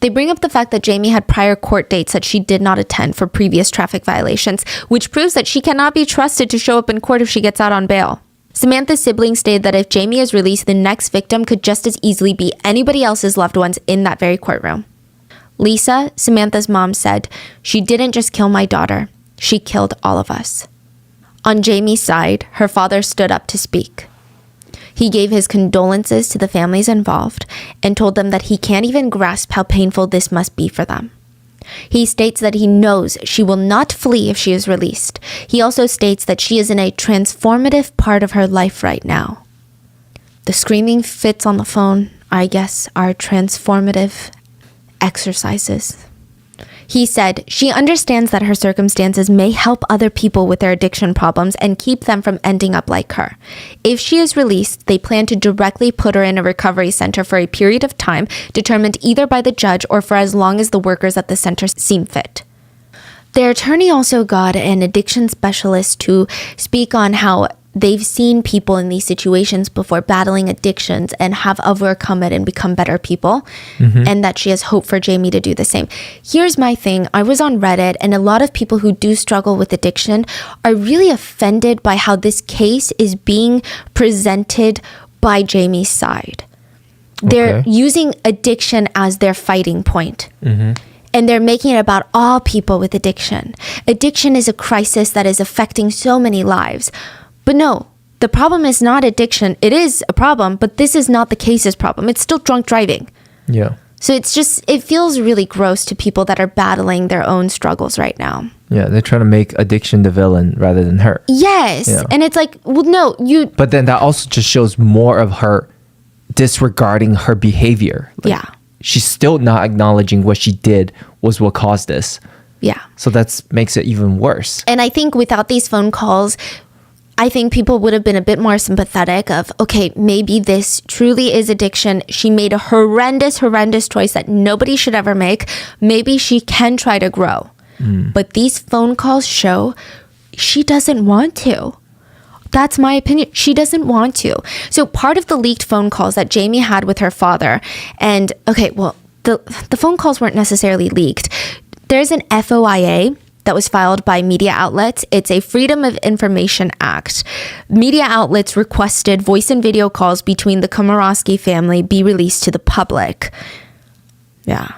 They bring up the fact that Jamie had prior court dates that she did not attend for previous traffic violations, which proves that she cannot be trusted to show up in court if she gets out on bail. Samantha's siblings stated that if Jamie is released, the next victim could just as easily be anybody else's loved ones in that very courtroom. Lisa, Samantha's mom, said, "She didn't just kill my daughter. She killed all of us." On Jamie's side, her father stood up to speak. He gave his condolences to the families involved and told them that he can't even grasp how painful this must be for them. He states that he knows she will not flee if she is released. He also states that she is in a transformative part of her life right now. The screaming fits on the phone, I guess, are transformative exercises. He said, she understands that her circumstances may help other people with their addiction problems and keep them from ending up like her. If she is released, they plan to directly put her in a recovery center for a period of time determined either by the judge or for as long as the workers at the center seem fit. Their attorney also got an addiction specialist to speak on how they've seen people in these situations before battling addictions and have overcome it and become better people, and that she has hope for Jamie to do the same. Here's my thing. I was on Reddit, and a lot of people who do struggle with addiction are really offended by how this case is being presented by Jamie's side. They're using addiction as their fighting point. And they're making it about all people with addiction. Addiction is a crisis that is affecting so many lives. But no, the problem is not addiction. It is a problem, but this is not the case's problem. It's still drunk driving. Yeah. So it feels really gross to people that are battling their own struggles right now. Yeah, they're trying to make addiction the villain rather than her. Yes. Yeah. And it's like, well, no, you... But then that also just shows more of her disregarding her behavior. Yeah. She's still not acknowledging what she did was what caused this. Yeah. So that makes it even worse. And I think without these phone calls, I think people would have been a bit more sympathetic of, okay, maybe this truly is addiction. She made a horrendous choice that nobody should ever make. Maybe she can try to grow. But these phone calls show she doesn't want to. That's my opinion. She doesn't want to. So part of the leaked phone calls that Jamie had with her father, and okay, well, the phone calls weren't necessarily leaked. There's an FOIA that was filed by media outlets. It's a Freedom of Information Act. Media outlets requested voice and video calls between the Komorowski family be released to the public. Yeah.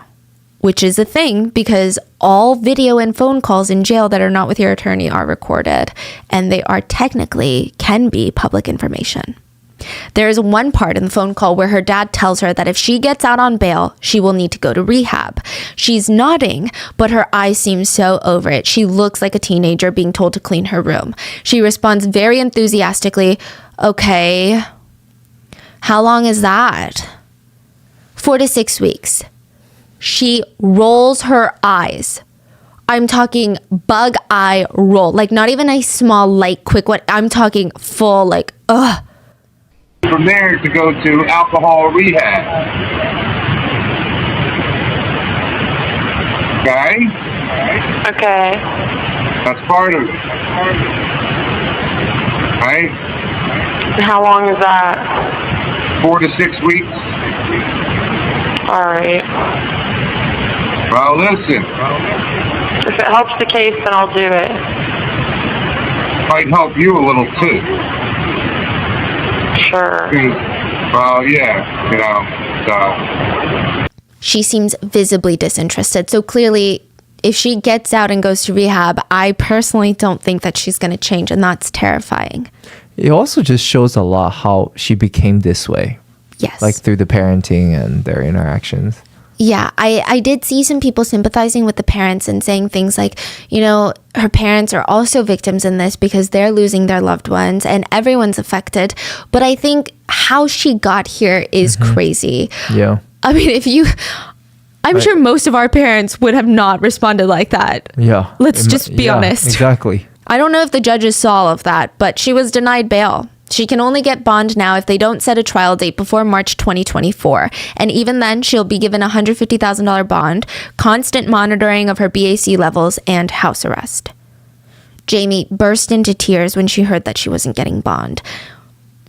which is a thing because all video and phone calls in jail that are not with your attorney are recorded, and they are technically can be public information. There is one part in the phone call where her dad tells her that if she gets out on bail, she will need to go to rehab. She's nodding, but her eyes seem so over it. She looks like a teenager being told to clean her room. She responds very enthusiastically, "Okay, how long is that?" 4 to 6 weeks. She rolls her eyes. I'm talking bug eye roll, like not even a small, light, quick one. I'm talking full, like, ugh. From there to go to alcohol rehab. Okay? Okay. That's part of it. Right? How long is that? 4 to 6 weeks. All right. Well, listen. If it helps the case, then I'll do it. Might help you a little too. Sure. Well, yeah, so. She seems visibly disinterested. So clearly, if she gets out and goes to rehab, I personally don't think that she's going to change, and that's terrifying. It also just shows a lot how she became this way. Yes. Like through the parenting and their interactions. Yeah, I did see some people sympathizing with the parents and saying things like, you know, her parents are also victims in this because they're losing their loved ones and everyone's affected. But I think how she got here is crazy. Yeah. I mean, I'm sure most of our parents would have not responded like that. Yeah. Let's just be honest. Exactly. I don't know if the judges saw all of that, but she was denied bail. She can only get bond now if they don't set a trial date before March 2024. And even then, she'll be given a $150,000 bond, constant monitoring of her BAC levels, and house arrest. Jamie burst into tears when she heard that she wasn't getting bond,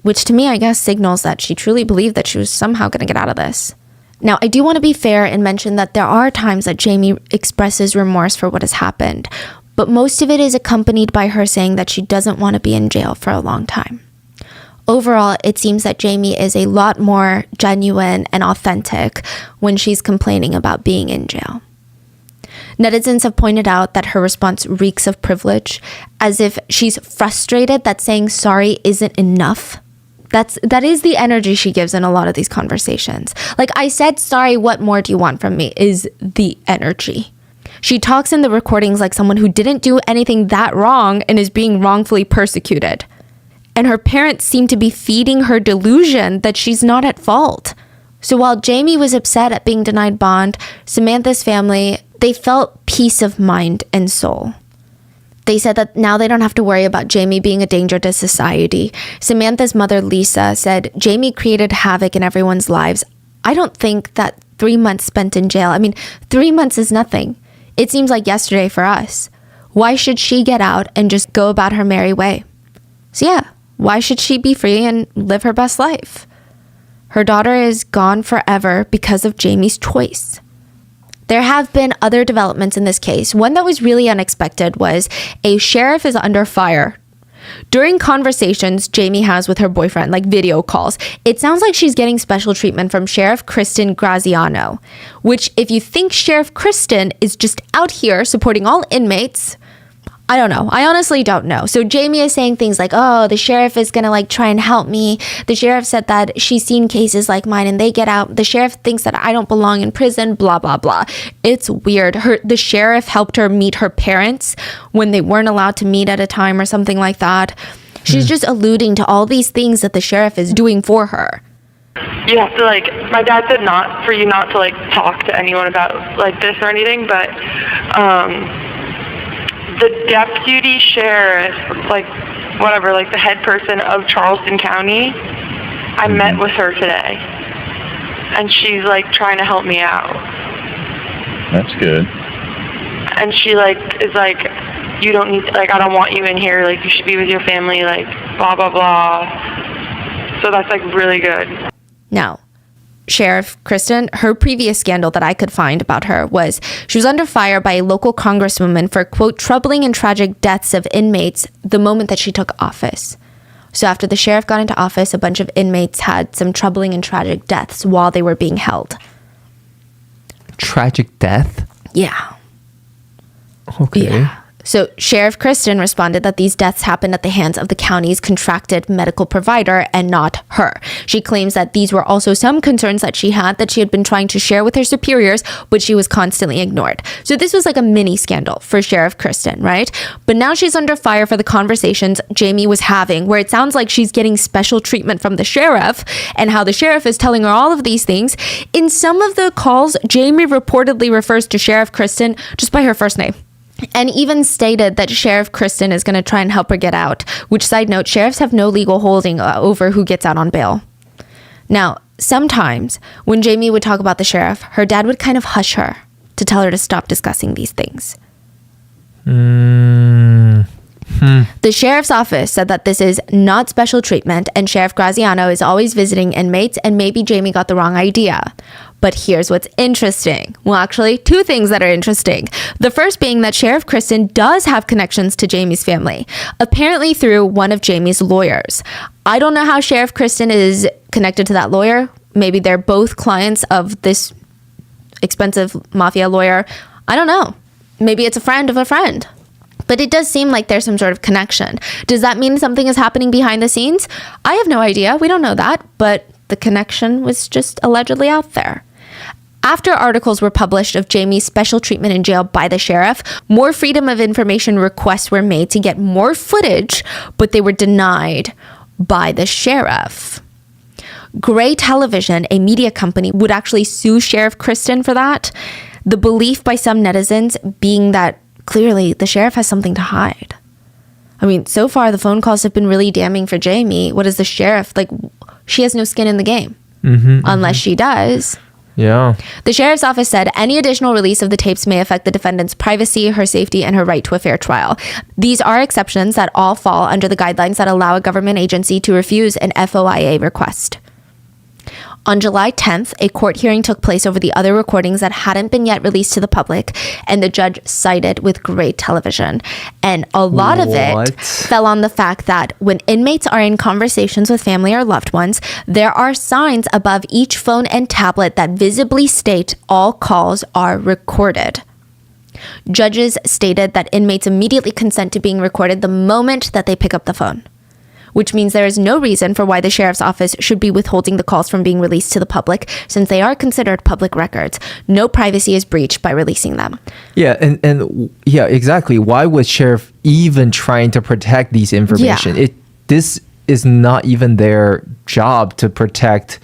which to me, I guess, signals that she truly believed that she was somehow going to get out of this. Now, I do want to be fair and mention that there are times that Jamie expresses remorse for what has happened, but most of it is accompanied by her saying that she doesn't want to be in jail for a long time. Overall, it seems that Jamie is a lot more genuine and authentic when she's complaining about being in jail. Netizens have pointed out that her response reeks of privilege, as if she's frustrated that saying sorry isn't enough. That is the energy she gives in a lot of these conversations. Like, I said sorry, what more do you want from me, is the energy. She talks in the recordings like someone who didn't do anything that wrong and is being wrongfully persecuted. And her parents seem to be feeding her delusion that she's not at fault. So while Jamie was upset at being denied bond, Samantha's family, they felt peace of mind and soul. They said that now they don't have to worry about Jamie being a danger to society. Samantha's mother, Lisa, said Jamie created havoc in everyone's lives. I don't think that 3 months spent in jail, 3 months is nothing. It seems like yesterday for us. Why should she get out and just go about her merry way? So yeah, why should she be free and live her best life? Her daughter is gone forever because of Jamie's choice. There have been other developments in this case. One that was really unexpected was a sheriff is under fire. During conversations Jamie has with her boyfriend, like video calls, it sounds like she's getting special treatment from Sheriff Kristen Graziano, which if you think Sheriff Kristen is just out here supporting all inmates, I don't know. I honestly don't know. So Jamie is saying things like, oh, the sheriff is going to try and help me. The sheriff said that she's seen cases like mine and they get out. The sheriff thinks that I don't belong in prison, blah, blah, blah. It's weird. The sheriff helped her meet her parents when they weren't allowed to meet at a time or something like that. She's just alluding to all these things that the sheriff is doing for her. You have to my dad said not for you not to talk to anyone about this or anything, but the deputy sheriff, the head person of Charleston County, I met with her today. And she's trying to help me out. That's good. And she is you don't need I don't want you in here, you should be with your family, blah blah blah. So that's really good. Now, Sheriff Kristen, her previous scandal that I could find about her was she was under fire by a local congresswoman for, quote, troubling and tragic deaths of inmates the moment that she took office. So after the sheriff got into office, a bunch of inmates had some troubling and tragic deaths while they were being held. Tragic death? Yeah. Okay. Yeah. So Sheriff Kristen responded that these deaths happened at the hands of the county's contracted medical provider and not her. She claims that these were also some concerns that she had been trying to share with her superiors, but she was constantly ignored. So this was like a mini scandal for Sheriff Kristen, right? But now she's under fire for the conversations Jamie was having, where it sounds like she's getting special treatment from the sheriff and how the sheriff is telling her all of these things. In some of the calls, Jamie reportedly refers to Sheriff Kristen just by her first name. And even stated that Sheriff Kristen is going to try and help her get out, which, side note, sheriffs have no legal holding over who gets out on bail. Now, sometimes when Jamie would talk about the sheriff, her dad would kind of hush her to tell her to stop discussing these things. The sheriff's office said that this is not special treatment and Sheriff Graziano is always visiting inmates and maybe Jamie got the wrong idea. But here's what's interesting. Well, actually, two things that are interesting. The first being that Sheriff Kristen does have connections to Jamie's family, apparently through one of Jamie's lawyers. I don't know how Sheriff Kristen is connected to that lawyer. Maybe they're both clients of this expensive mafia lawyer. I don't know. Maybe it's a friend of a friend. But it does seem like there's some sort of connection. Does that mean something is happening behind the scenes? I have no idea. We don't know that. But the connection was just allegedly out there. After articles were published of Jamie's special treatment in jail by the sheriff, more freedom of information requests were made to get more footage, but they were denied by the sheriff. Gray Television, a media company, would actually sue Sheriff Kristen for that. The belief by some netizens being that clearly the sheriff has something to hide. I mean, so far the phone calls have been really damning for Jamie. What is the sheriff? Like, she has no skin in the game. Unless she does. Yeah. The sheriff's office said any additional release of the tapes may affect the defendant's privacy, her safety, and her right to a fair trial. These are exceptions that all fall under the guidelines that allow a government agency to refuse an FOIA request. On July 10th, a court hearing took place over the other recordings that hadn't been yet released to the public, and the judge sided with Gray Television. And a lot of it fell on the fact that when inmates are in conversations with family or loved ones, there are signs above each phone and tablet that visibly state all calls are recorded. Judges stated that inmates immediately consent to being recorded the moment that they pick up the phone, which means there is no reason for why the sheriff's office should be withholding the calls from being released to the public, since they are considered public records. No privacy is breached by releasing them. Yeah, and yeah, exactly. Why was sheriff even trying to protect these information? Yeah. This is not even their job to protect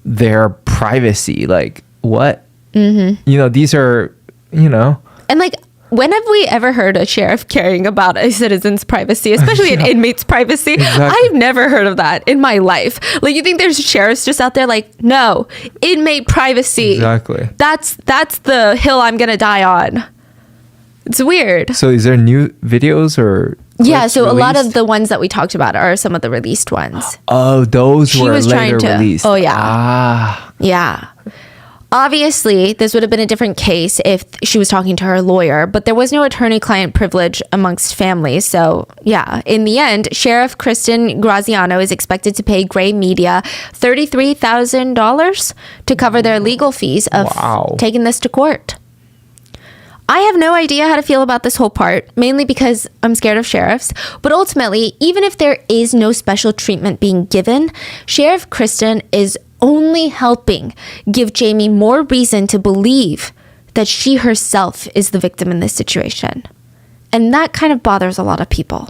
their privacy. Like, what? You know, these are, you know. And like, when have we ever heard a sheriff caring about a citizen's privacy, especially an inmate's privacy? Exactly. I've never heard of that in my life. Like, you think there's sheriffs just out there like, no, inmate privacy. Exactly. That's the hill I'm going to die on. It's weird. So is there new videos or Yeah, so released? a lot of the ones that we talked about are some of the released ones. Oh, those were later released. Oh, yeah. Ah. Yeah. Obviously, this would have been a different case if she was talking to her lawyer, but there was no attorney-client privilege amongst families. So, yeah, in the end, Sheriff Kristen Graziano is expected to pay Gray Media $33,000 to cover their legal fees of taking this to court. I have no idea how to feel about this whole part, mainly because I'm scared of sheriffs. But ultimately, even if there is no special treatment being given, Sheriff Kristen is only helping give Jamie more reason to believe that she herself is the victim in this situation. And that kind of bothers a lot of people.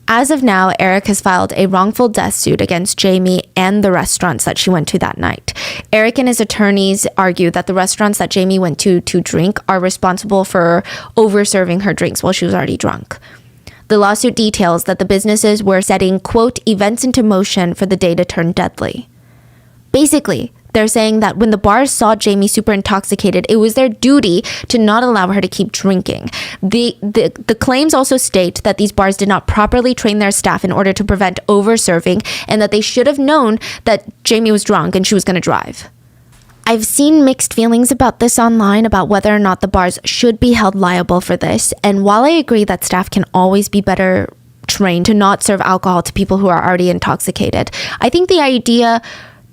As of now, Eric has filed a wrongful death suit against Jamie and the restaurants that she went to that night. Eric and his attorneys argue that the restaurants that Jamie went to drink are responsible for over-serving her drinks while she was already drunk. The lawsuit details that the businesses were setting, quote, events into motion for the day to turn deadly. Basically, they're saying that when the bars saw Jamie super intoxicated, it was their duty to not allow her to keep drinking. The claims also state that these bars did not properly train their staff in order to prevent over-serving, and that they should have known that Jamie was drunk and she was going to drive. I've seen mixed feelings about this online about whether or not the bars should be held liable for this, and while I agree that staff can always be better trained to not serve alcohol to people who are already intoxicated, I think the idea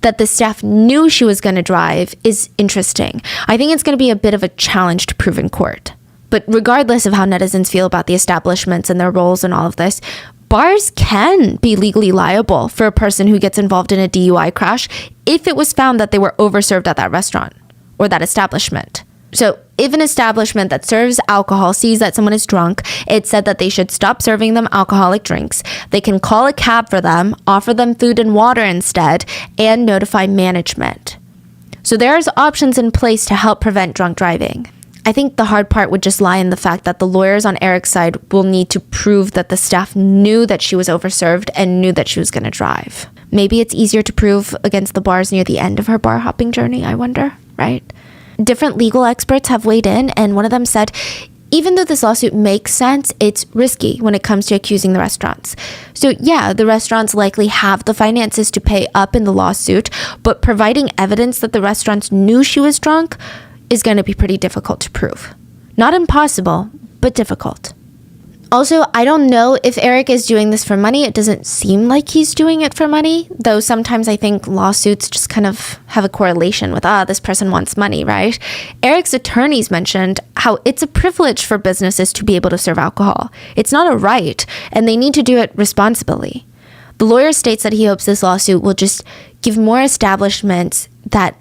that the staff knew she was going to drive is interesting. I think it's going to be a bit of a challenge to prove in court. But regardless of how netizens feel about the establishments and their roles in all of this, bars can be legally liable for a person who gets involved in a DUI crash if it was found that they were overserved at that restaurant or that establishment. So if an establishment that serves alcohol sees that someone is drunk, it's said that they should stop serving them alcoholic drinks. They can call a cab for them, offer them food and water instead, and notify management. So there's options in place to help prevent drunk driving. I think the hard part would just lie in the fact that the lawyers on Eric's side will need to prove that the staff knew that she was overserved and knew that she was going to drive. Maybe it's easier to prove against the bars near the end of her bar hopping journey, I wonder, right? Different legal experts have weighed in, and one of them said, even though this lawsuit makes sense, it's risky when it comes to accusing the restaurants. So yeah, the restaurants likely have the finances to pay up in the lawsuit, but providing evidence that the restaurants knew she was drunk is going to be pretty difficult to prove. Not impossible, but difficult. Also, I don't know if Eric is doing this for money. It doesn't seem like he's doing it for money, though sometimes I think lawsuits just kind of have a correlation with, this person wants money, right? Eric's attorneys mentioned how it's a privilege for businesses to be able to serve alcohol. It's not a right, and they need to do it responsibly. The lawyer states that he hopes this lawsuit will just give more establishments that,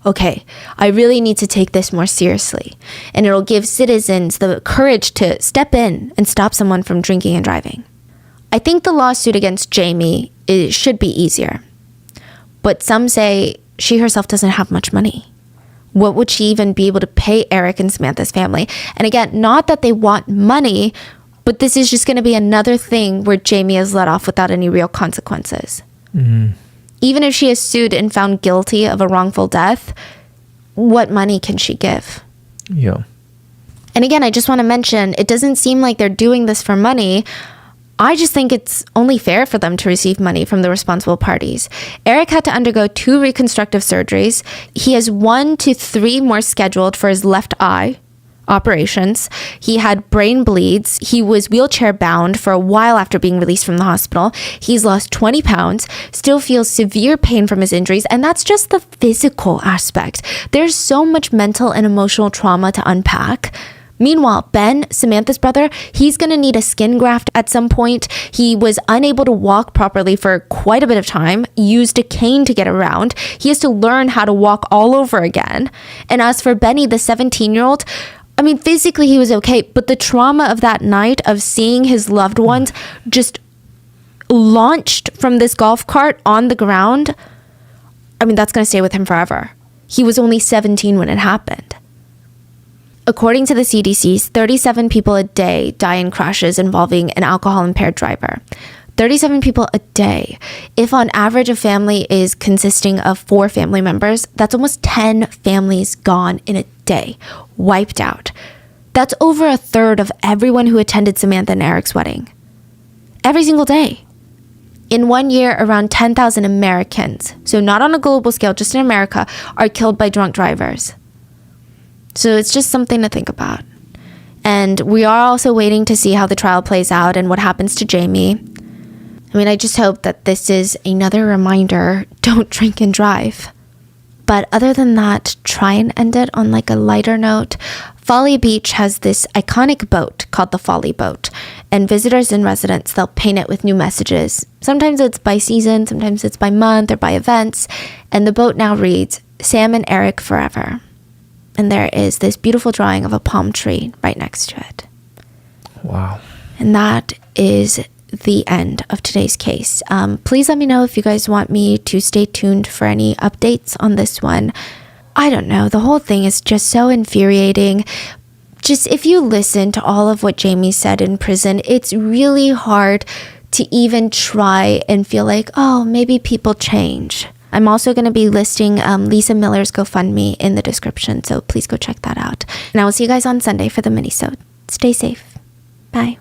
okay, I really need to take this more seriously. And it'll give citizens the courage to step in and stop someone from drinking and driving. I think the lawsuit against Jamie should be easier. But some say she herself doesn't have much money. What would she even be able to pay Eric and Samantha's family? And again, not that they want money, but this is just going to be another thing where Jamie is let off without any real consequences. Mm-hmm. Even if she is sued and found guilty of a wrongful death, what money can she give? Yeah. And again, I just want to mention, it doesn't seem like they're doing this for money. I just think it's only fair for them to receive money from the responsible parties. Eric had to undergo 2 reconstructive surgeries. He has 1 to 3 more scheduled for his left eye operations. He had brain bleeds. He was wheelchair bound for a while after being released from the hospital. He's lost 20 pounds, still feels severe pain from his injuries, and that's just the physical aspect. There's so much mental and emotional trauma to unpack. Meanwhile, Ben, Samantha's brother, he's going to need a skin graft at some point. He was unable to walk properly for quite a bit of time, used a cane to get around. He has to learn how to walk all over again. And as for Benny, the 17-year-old, I mean, physically he was okay, but the trauma of that night of seeing his loved ones just launched from this golf cart on the ground, I mean, that's going to stay with him forever. He was only 17 when it happened. According to the CDC, 37 people a day die in crashes involving an alcohol-impaired driver. 37 people a day. If on average a family is consisting of 4 family members, that's almost 10 families gone in a day, wiped out. That's over a third of everyone who attended Samantha and Eric's wedding. Every single day. In 1 year, around 10,000 Americans, so not on a global scale, just in America, are killed by drunk drivers. So it's just something to think about. And we are also waiting to see how the trial plays out and what happens to Jamie. I mean, I just hope that this is another reminder, don't drink and drive. But other than that, try and end it on like a lighter note. Folly Beach has this iconic boat called the Folly Boat. And visitors and residents, they'll paint it with new messages. Sometimes it's by season, sometimes it's by month or by events. And the boat now reads, Sam and Eric forever. And there is this beautiful drawing of a palm tree right next to it. Wow. And that is the end of today's case. Please let me know if you guys want me to stay tuned for any updates on this one. I don't know. The whole thing is just so infuriating. Just if you listen to all of what Jamie said in prison, it's really hard to even try and feel like, maybe people change. I'm also going to be listing Lisa Miller's GoFundMe in the description, so please go check that out. And I will see you guys on Sunday for the mini-sode. Stay safe. Bye.